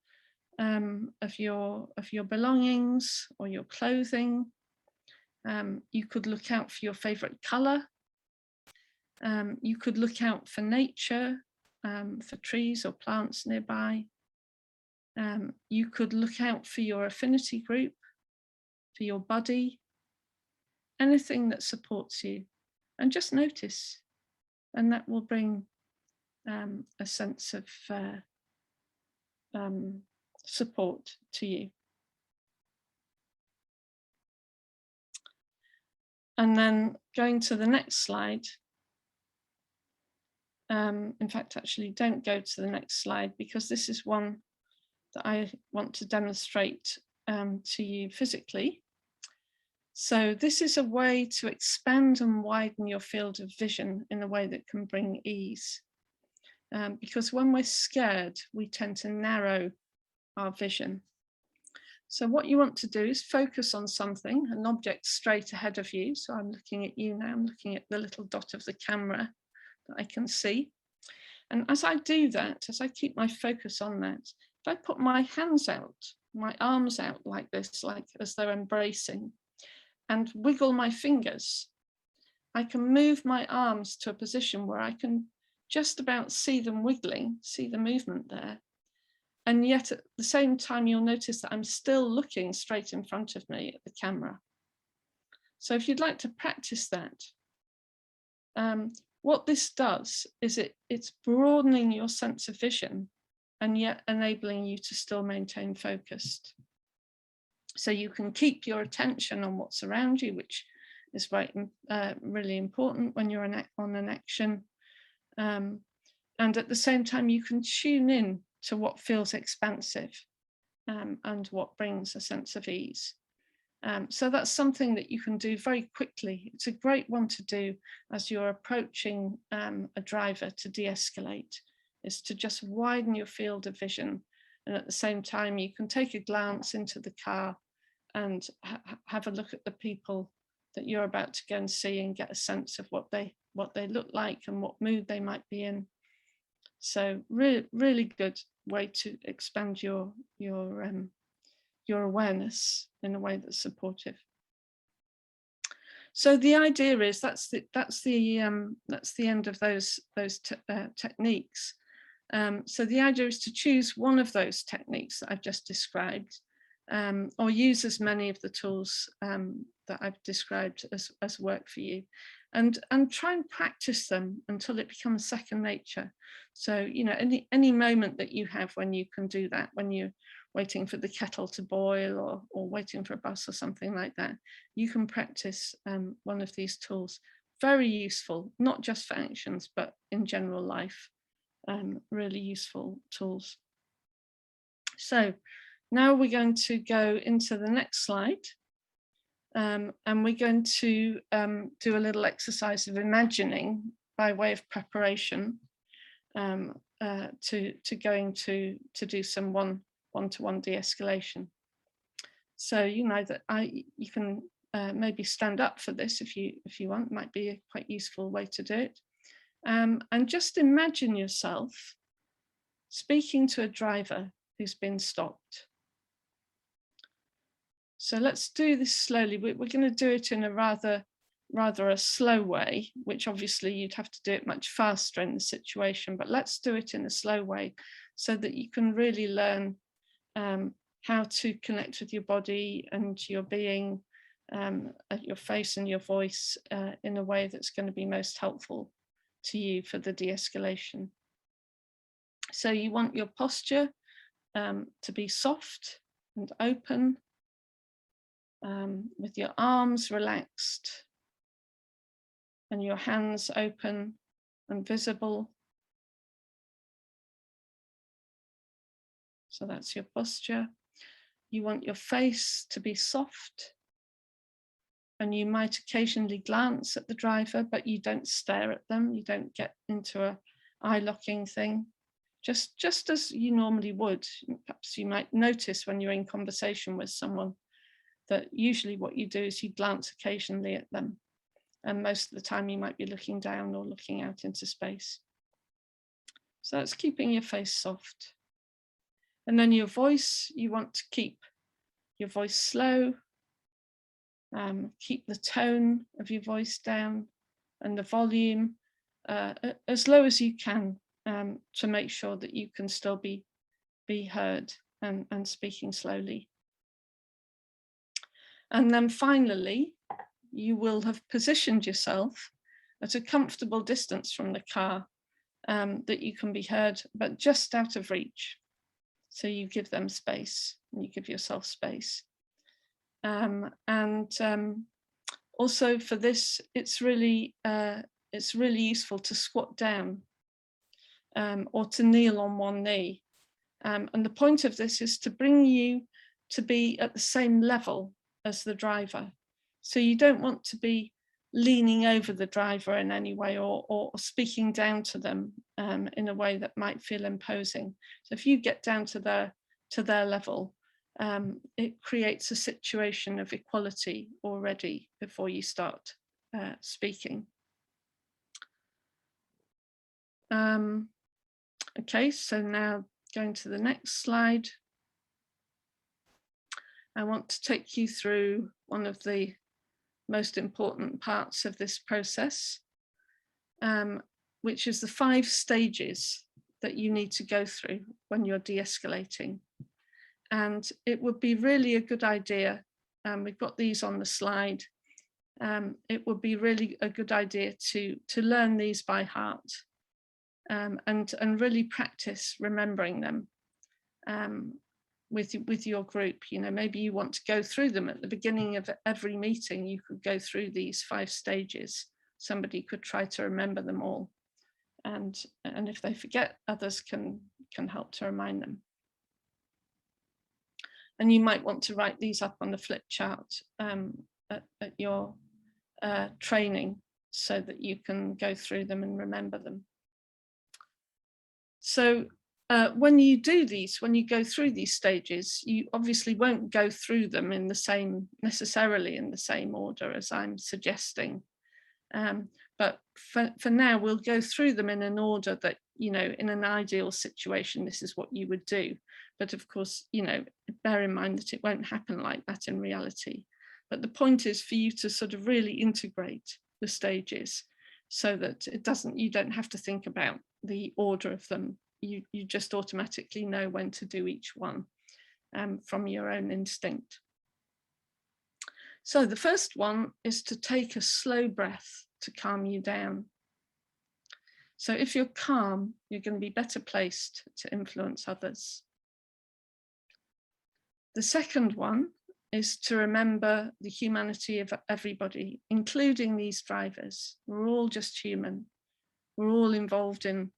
A: of your belongings or your clothing? You could look out for your favorite color. You could look out for nature, for trees or plants nearby. You could look out for your affinity group, for your buddy. anything that supports you, and just notice, and that will bring a sense of support to you. And then going to the next slide. In fact, actually, don't go to the next slide, because this is one that I want to demonstrate to you physically. So this is a way to expand and widen your field of vision in a way that can bring ease. Because when we're scared, we tend to narrow our vision. So what you want to do is focus on something, an object straight ahead of you. So I'm looking at you now, I'm looking at the little dot of the camera that I can see. And as I do that, as I keep my focus on that, if I put my hands out, my arms out like this, like as though embracing, and wiggle my fingers, I can move my arms to a position where I can just about see them wiggling, see the movement there. And yet at the same time, you'll notice that I'm still looking straight in front of me at the camera. So if you'd like to practice that, what this does is it's broadening your sense of vision and yet enabling you to still maintain focused. So you can keep your attention on what's around you, which is really important when you're on an action. And at the same time, you can tune in to what feels expansive and what brings a sense of ease. So that's something that you can do very quickly. It's a great one to do as you're approaching a driver to de-escalate, is to just widen your field of vision. And at the same time, you can take a glance into the car and have a look at the people that you're about to go and see and get a sense of what they look like and what mood they might be in. So really good way to expand your awareness in a way that's supportive. So the idea is that's the end of those techniques. So the idea is to choose one of those techniques that I've just described, or use as many of the tools that I've described as work for you, and try and practice them until it becomes second nature. So, you know, any moment that you have when you can do that, when you're waiting for the kettle to boil or waiting for a bus or something like that, you can practice one of these tools. Very useful, not just for actions, but in general life. Really useful tools. So now we're going to go into the next slide. And we're going to do a little exercise of imagining by way of preparation to going to do some one-to-one de-escalation. So you know that you can maybe stand up for this if you want. It might be a quite useful way to do it. And just imagine yourself speaking to a driver who's been stopped. So let's do this slowly. We're going to do it in a rather a slow way, which obviously you'd have to do it much faster in the situation, but let's do it in a slow way so that you can really learn how to connect with your body and your being, your face and your voice in a way that's going to be most helpful to you for the de-escalation. So you want your posture to be soft and open, with your arms relaxed and your hands open and visible. So that's your posture. You want your face to be soft, and you might occasionally glance at the driver, but you don't stare at them. You don't get into a eye-locking thing, just as you normally would. Perhaps you might notice when you're in conversation with someone that usually what you do is you glance occasionally at them. And most of the time you might be looking down or looking out into space. So that's keeping your face soft. And then your voice, you want to keep your voice slow. Keep the tone of your voice down and the volume as low as you can to make sure that you can still be heard and speaking slowly. And then finally, you will have positioned yourself at a comfortable distance from the car, that you can be heard, but just out of reach. So you give them space and you give yourself space. Also for this, it's really useful to squat down or to kneel on one knee. And the point of this is to bring you to be at the same level as the driver. So you don't want to be leaning over the driver in any way, or speaking down to them in a way that might feel imposing. So if you get down to their level, it creates a situation of equality already before you start speaking. Okay, so now going to the next slide. I want to take you through one of the most important parts of this process, which is the 5 stages that you need to go through when you're de-escalating. And it would be really a good idea, we've got these on the slide, it would be really a good idea to learn these by heart, and really practice remembering them with your group. You know, maybe you want to go through them at the beginning of every meeting. You could go through these 5 stages. Somebody could try to remember them all, and if they forget, others can help to remind them. And you might want to write these up on the flip chart at your training, so that you can go through them and remember them. So when you go through these stages, you obviously won't go through them necessarily in the same order as I'm suggesting. But for now, we'll go through them in an order that, you know, in an ideal situation, this is what you would do. But of course, you know, bear in mind that it won't happen like that in reality. But the point is for you to sort of really integrate the stages, so that you don't have to think about the order of them. You just automatically know when to do each one from your own instinct. So the first one is to take a slow breath to calm you down. So if you're calm, you're going to be better placed to influence others. The second one is to remember the humanity of everybody, including these drivers. We're all just human. We're all involved in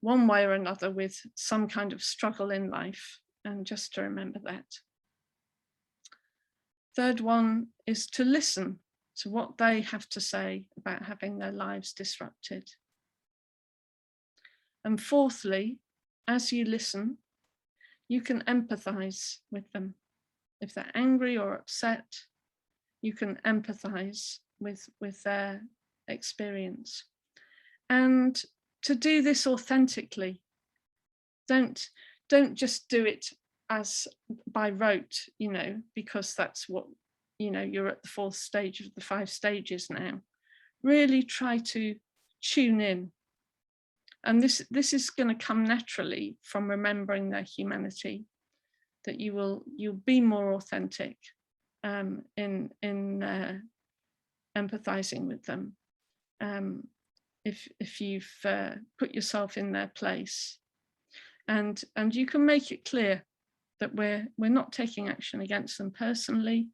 A: one way or another with some kind of struggle in life, and just to remember that. Third one is to listen to what they have to say about having their lives disrupted. And fourthly, as you listen, you can empathize with them. If they're angry or upset, you can empathize with their experience. And to do this authentically, don't just do it as by rote, you know, because that's what, you know, you're at the 4th stage of the 5 stages now. Really try to tune in. And this is going to come naturally from remembering their humanity, that you'll be more authentic in empathizing with them. If you've put yourself in their place, and you can make it clear that we're not taking action against them personally,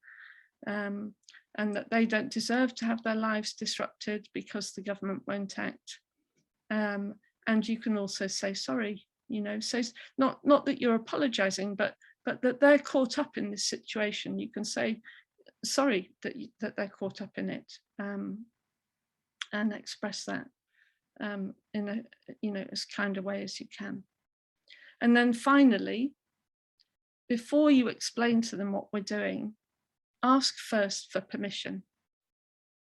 A: and that they don't deserve to have their lives disrupted because the government won't act. And you can also say sorry, you know, so not that you're apologizing, but that they're caught up in this situation. You can say sorry that they're caught up in it, and express that in a, you know, as kind a way as you can. And then finally, before you explain to them what we're doing, ask first for permission.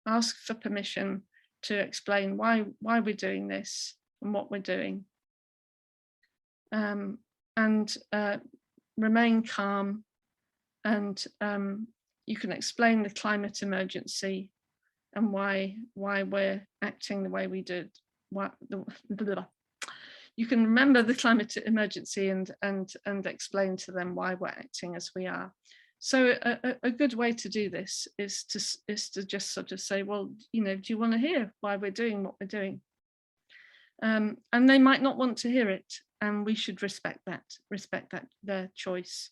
A: Ask for permission to explain why we're doing this and what we're doing. And remain calm, and you can explain the climate emergency and why we're acting the way we did. You can remember the climate emergency and explain to them why we're acting as we are. So a good way to do this is to just sort of say, well, you know, do you want to hear why we're doing what we're doing? And they might not want to hear it, and we should respect that their choice.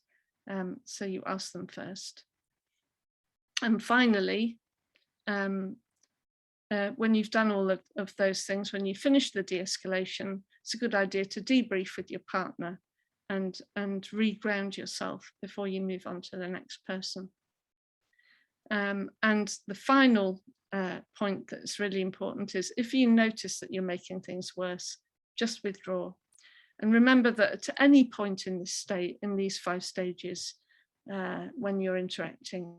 A: So you ask them first. And finally, when you've done all of those things, when you finish the de-escalation, it's a good idea to debrief with your partner and reground yourself before you move on to the next person. And the final point that's really important is, if you notice that you're making things worse, just withdraw. And remember that at any point in this state, in these 5 stages, when you're interacting,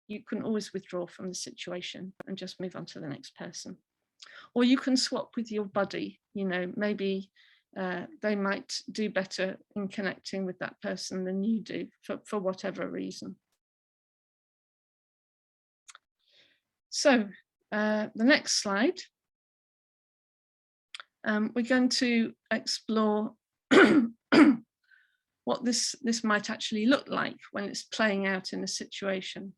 A: you can always withdraw from the situation and just move on to the next person. Or you can swap with your buddy, you know, maybe they might do better in connecting with that person than you do for whatever reason. So the next slide, we're going to explore what this might actually look like when it's playing out in a situation.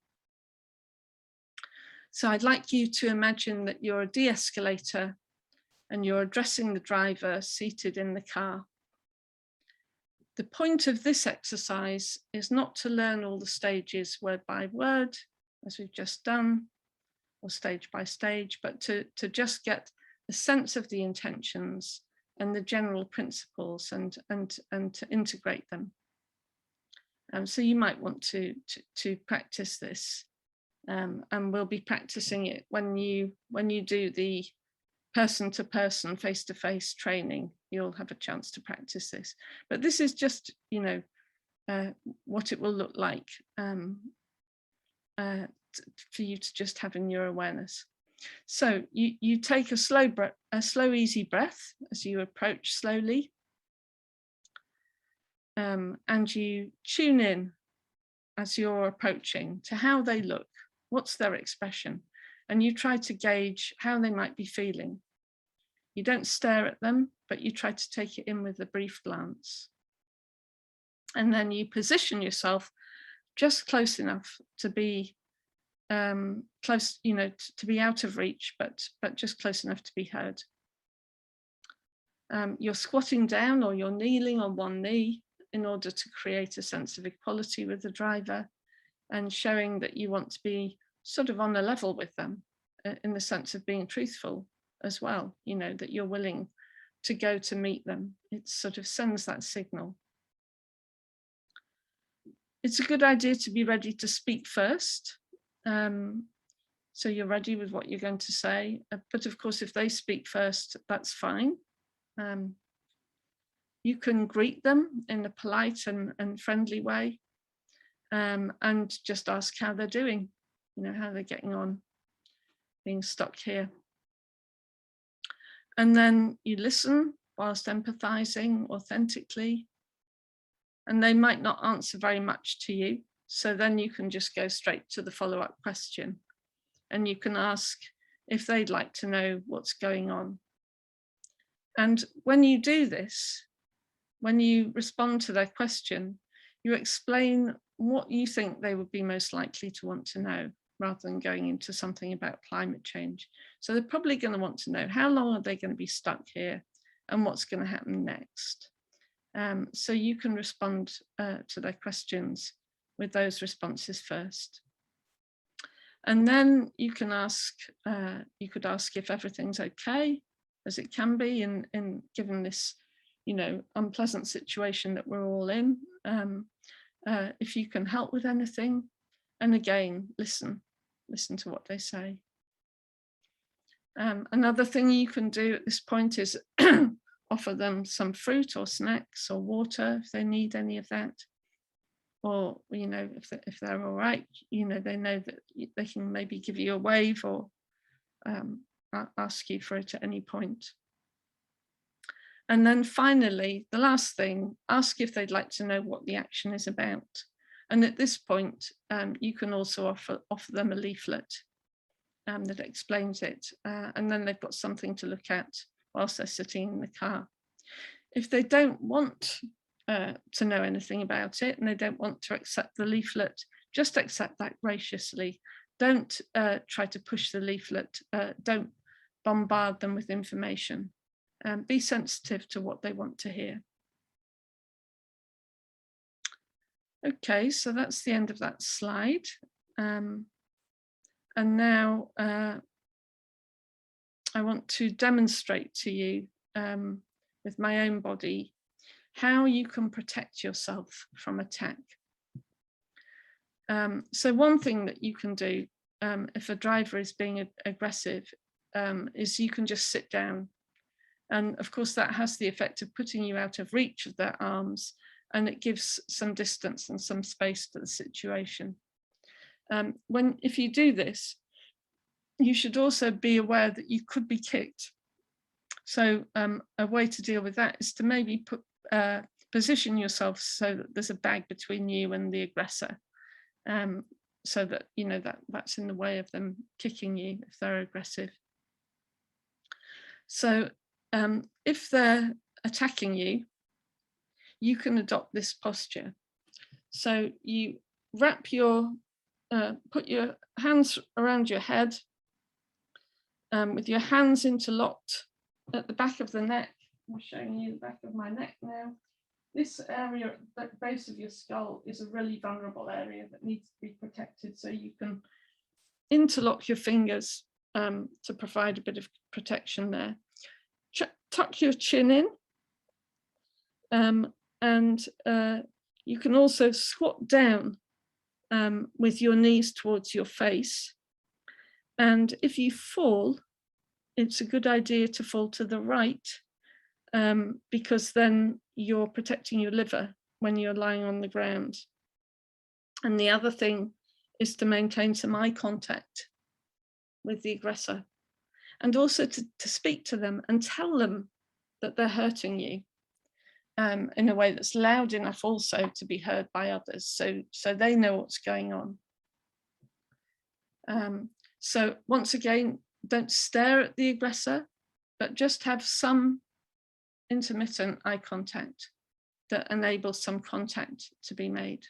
A: So I'd like you to imagine that you're a de-escalator and you're addressing the driver seated in the car. The point of this exercise is not to learn all the stages word by word, as we've just done, or stage by stage, but to just get the sense of the intentions and the general principles and to integrate them. So you might want to practice this, and we'll be practicing it when you do the person-to-person, face-to-face training. You'll have a chance to practice this, but this is just, you know, what it will look like for you to just have in your awareness. So you take a slow, easy breath as you approach slowly, and you tune in as you're approaching to how they look, what's their expression, and you try to gauge how they might be feeling. You don't stare at them, but you try to take it in with a brief glance. And then you position yourself just close enough to be close, you know, to be out of reach, but just close enough to be heard. You're squatting down or you're kneeling on one knee in order to create a sense of equality with the driver, and showing that you want to be sort of on a level with them, in the sense of being truthful as well, you know, that you're willing to go to meet them. It sort of sends that signal. It's a good idea to be ready to speak first. So you're ready with what you're going to say, but of course, if they speak first, that's fine. You can greet them in a polite and friendly way, and just ask how they're doing, you know, how they're getting on being stuck here. And then you listen whilst empathizing authentically, and they might not answer very much to you. So then you can just go straight to the follow-up question, and you can ask if they'd like to know what's going on. And when you do this, when you respond to their question, you explain what you think they would be most likely to want to know, rather than going into something about climate change. So they're probably going to want to know, how long are they going to be stuck here and what's going to happen next? So you can respond to their questions with those responses first. And then you can ask, you could ask if everything's okay, as it can be in given this, you know, unpleasant situation that we're all in. If you can help with anything, and again, listen to what they say. Another thing you can do at this point is offer them some fruit or snacks or water if they need any of that. Or, you know, if they're all right, you know, they know that they can maybe give you a wave or ask you for it at any point. And then finally, the last thing, ask if they'd like to know what the action is about. And at this point, you can also offer them a leaflet that explains it. And then they've got something to look at whilst they're sitting in the car. If they don't want to know anything about it, and they don't want to accept the leaflet, just accept that graciously. Don't try to push the leaflet. Don't bombard them with information. Be sensitive to what they want to hear. Okay, so that's the end of that slide. And now I want to demonstrate to you with my own body how you can protect yourself from attack. So one thing that you can do if a driver is being aggressive is you can just sit down. And of course that has the effect of putting you out of reach of their arms, and it gives some distance and some space to the situation. If you do this, you should also be aware that you could be kicked. So a way to deal with that is to maybe position yourself so that there's a bag between you and the aggressor, so that you know that's in the way of them kicking you if they're aggressive. So if they're attacking you, you can adopt this posture. So you wrap your, put your hands around your head with your hands interlocked at the back of the neck. I'm showing you the back of my neck now. This area at the base of your skull is a really vulnerable area that needs to be protected. So you can interlock your fingers to provide a bit of protection there. Tuck your chin in. And you can also squat down with your knees towards your face. And if you fall, it's a good idea to fall to the right, because then you're protecting your liver when you're lying on the ground. And the other thing is to maintain some eye contact with the aggressor, and also to speak to them and tell them that they're hurting you. In a way that's loud enough also to be heard by others, so they know what's going on. So once again, don't stare at the aggressor, but just have some intermittent eye contact that enables some contact to be made.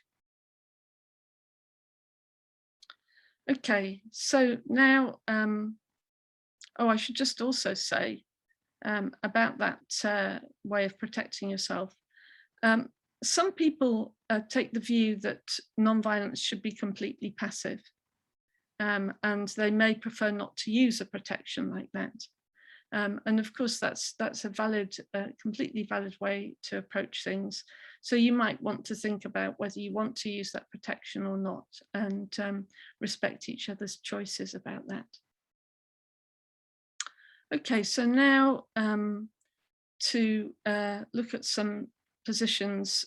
A: Okay, so now, I should just also say, about that way of protecting yourself. Some people take the view that nonviolence should be completely passive, and they may prefer not to use a protection like that. And of course, that's a valid, completely valid way to approach things. So you might want to think about whether you want to use that protection or not, and respect each other's choices about that. Okay, so now to look at some positions,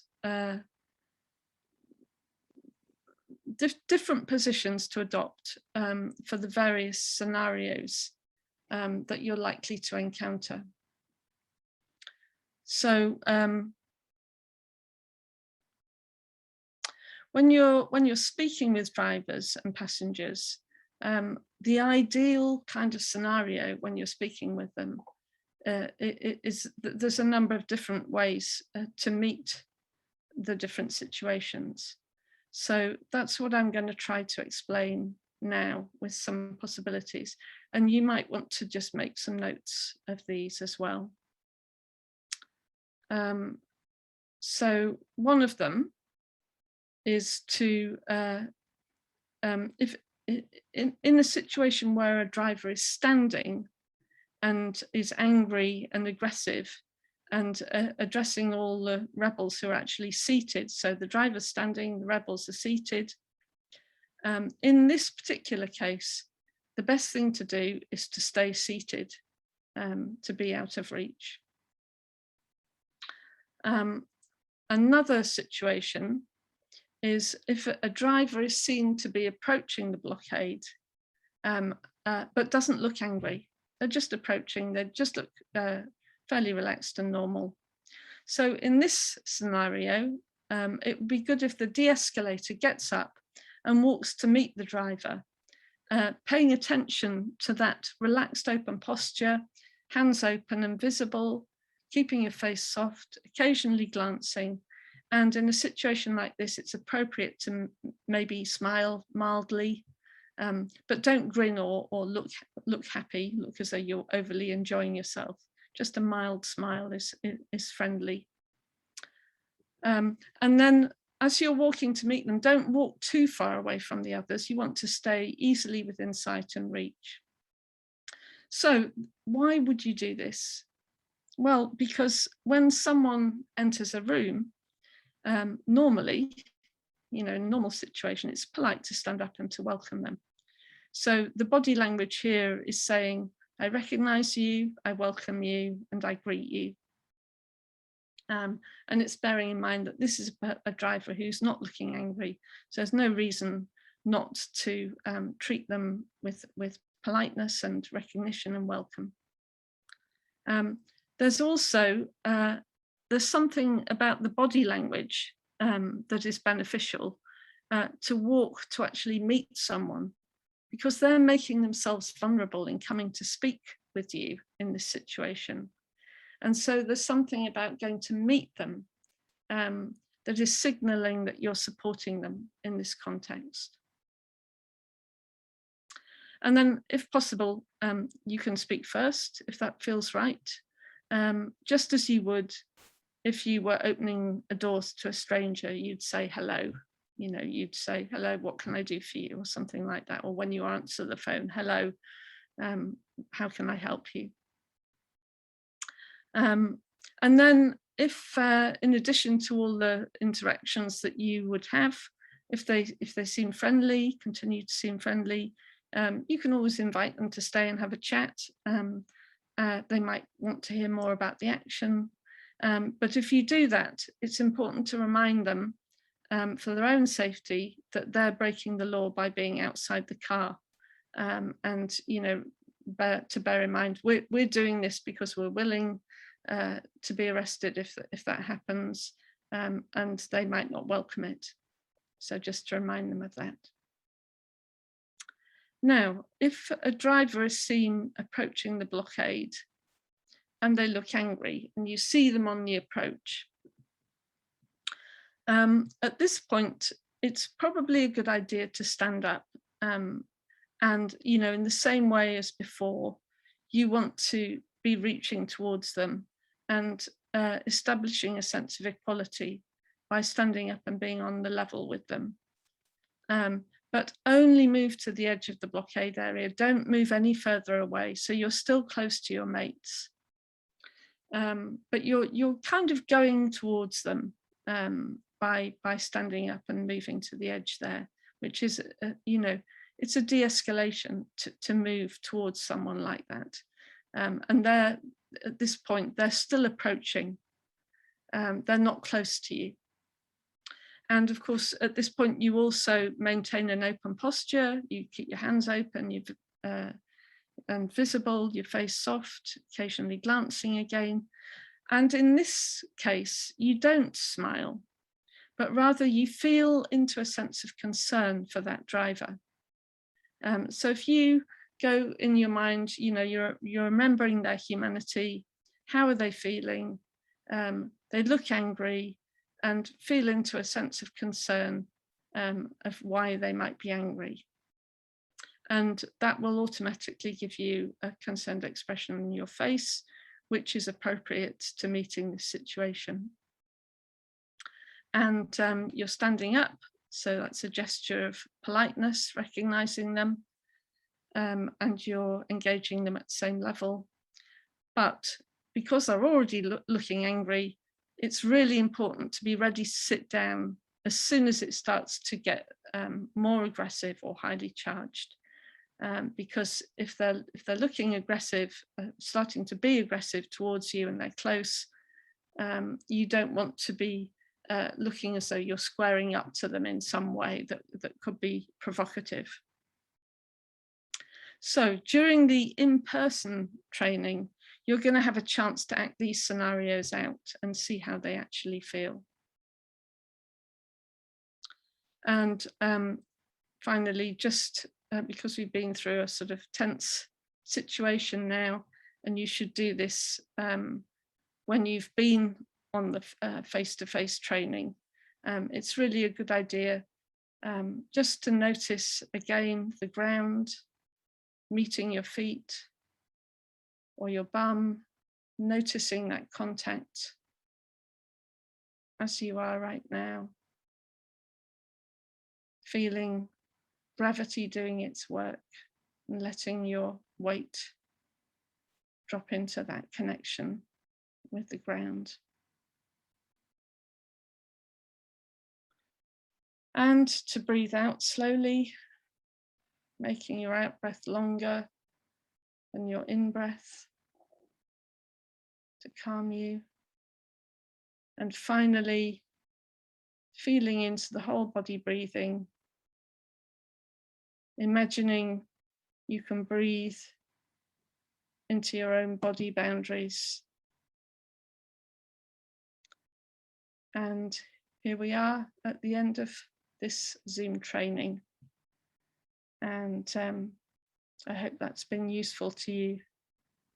A: different positions to adopt for the various scenarios that you're likely to encounter. So when you're speaking with drivers and passengers, the ideal kind of scenario when you're speaking with them there's a number of different ways to meet the different situations. So that's what I'm going to try to explain now with some possibilities. And you might want to just make some notes of these as well. So one of them is to, if in a situation where a driver is standing and is angry and aggressive and addressing all the rebels who are actually seated. So the driver's standing, the rebels are seated. In this particular case, the best thing to do is to stay seated, to be out of reach. Another situation is if a driver is seen to be approaching the blockade, but doesn't look angry. They're just approaching, they just look fairly relaxed and normal. So in this scenario, it would be good if the de-escalator gets up and walks to meet the driver, paying attention to that relaxed open posture, hands open and visible, keeping your face soft, occasionally glancing, And in a situation like this, it's appropriate to maybe smile mildly, but don't grin or look happy, look as though you're overly enjoying yourself. Just a mild smile is friendly. And then as you're walking to meet them, don't walk too far away from the others. You want to stay easily within sight and reach. So why would you do this? Well, because when someone enters a room, normally, in a normal situation, it's polite to stand up and to welcome them. So the body language here is saying, I recognize you, I welcome you, and I greet you. And it's bearing in mind that this is a driver who's not looking angry. So there's no reason not to treat them with politeness and recognition and welcome. There's also, there's something about the body language that is beneficial to walk to actually meet someone, because they're making themselves vulnerable in coming to speak with you in this situation. And so there's something about going to meet them that is signaling that you're supporting them in this context. And then if possible, you can speak first if that feels right, just as you would if you were opening a door to a stranger. You'd say hello, you'd say, hello, what can I do for you, or something like that. Or when you answer the phone, hello, how can I help you? And then if in addition to all the interactions that you would have, if they seem friendly, continue to seem friendly, you can always invite them to stay and have a chat. They might want to hear more about the action. But if you do that, it's important to remind them for their own safety that they're breaking the law by being outside the car. And to bear in mind, we're doing this because we're willing to be arrested if that happens, and they might not welcome it. So just to remind them of that. Now, if a driver is seen approaching the blockade and they look angry and you see them on the approach, at this point, it's probably a good idea to stand up. And, in the same way as before, you want to be reaching towards them and establishing a sense of equality by standing up and being on the level with them. But only move to the edge of the blockade area. Don't move any further away. So you're still close to your mates. But you're kind of going towards them by standing up and moving to the edge there, which is, it's a de-escalation to move towards someone like that. And they're, at this point, they're still approaching. They're not close to you. And of course, at this point, you also maintain an open posture. You keep your hands open, and visible, your face soft, occasionally glancing again. And in this case, you don't smile, but rather you feel into a sense of concern for that driver. So if you go in your mind, you're remembering their humanity. How are they feeling? They look angry, and feel into a sense of concern of why they might be angry. And that will automatically give you a concerned expression in your face, which is appropriate to meeting this situation. And you're standing up, so that's a gesture of politeness, recognizing them, and you're engaging them at the same level. But because they're already looking angry, it's really important to be ready to sit down as soon as it starts to get more aggressive or highly charged. Because if they're looking aggressive, starting to be aggressive towards you and they're close, you don't want to be looking as though you're squaring up to them in some way that could be provocative. So during the in-person training, you're going to have a chance to act these scenarios out and see how they actually feel. And finally, just because we've been through a sort of tense situation now, and you should do this when you've been on the face-to-face training, it's really a good idea just to notice again the ground, meeting your feet or your bum, noticing that contact as you are right now, feeling gravity doing its work and letting your weight drop into that connection with the ground. And to breathe out slowly, making your out breath longer than your in breath to calm you. And finally, feeling into the whole body breathing, imagining you can breathe into your own body boundaries. And here we are at the end of this Zoom training. And I hope that's been useful to you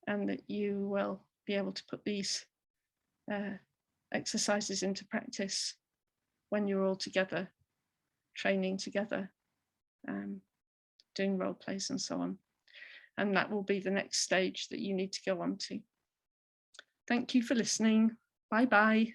A: and that you will be able to put these exercises into practice when you're all together, training together, doing role plays and so on. And that will be the next stage that you need to go on to. Thank you for listening. Bye-bye.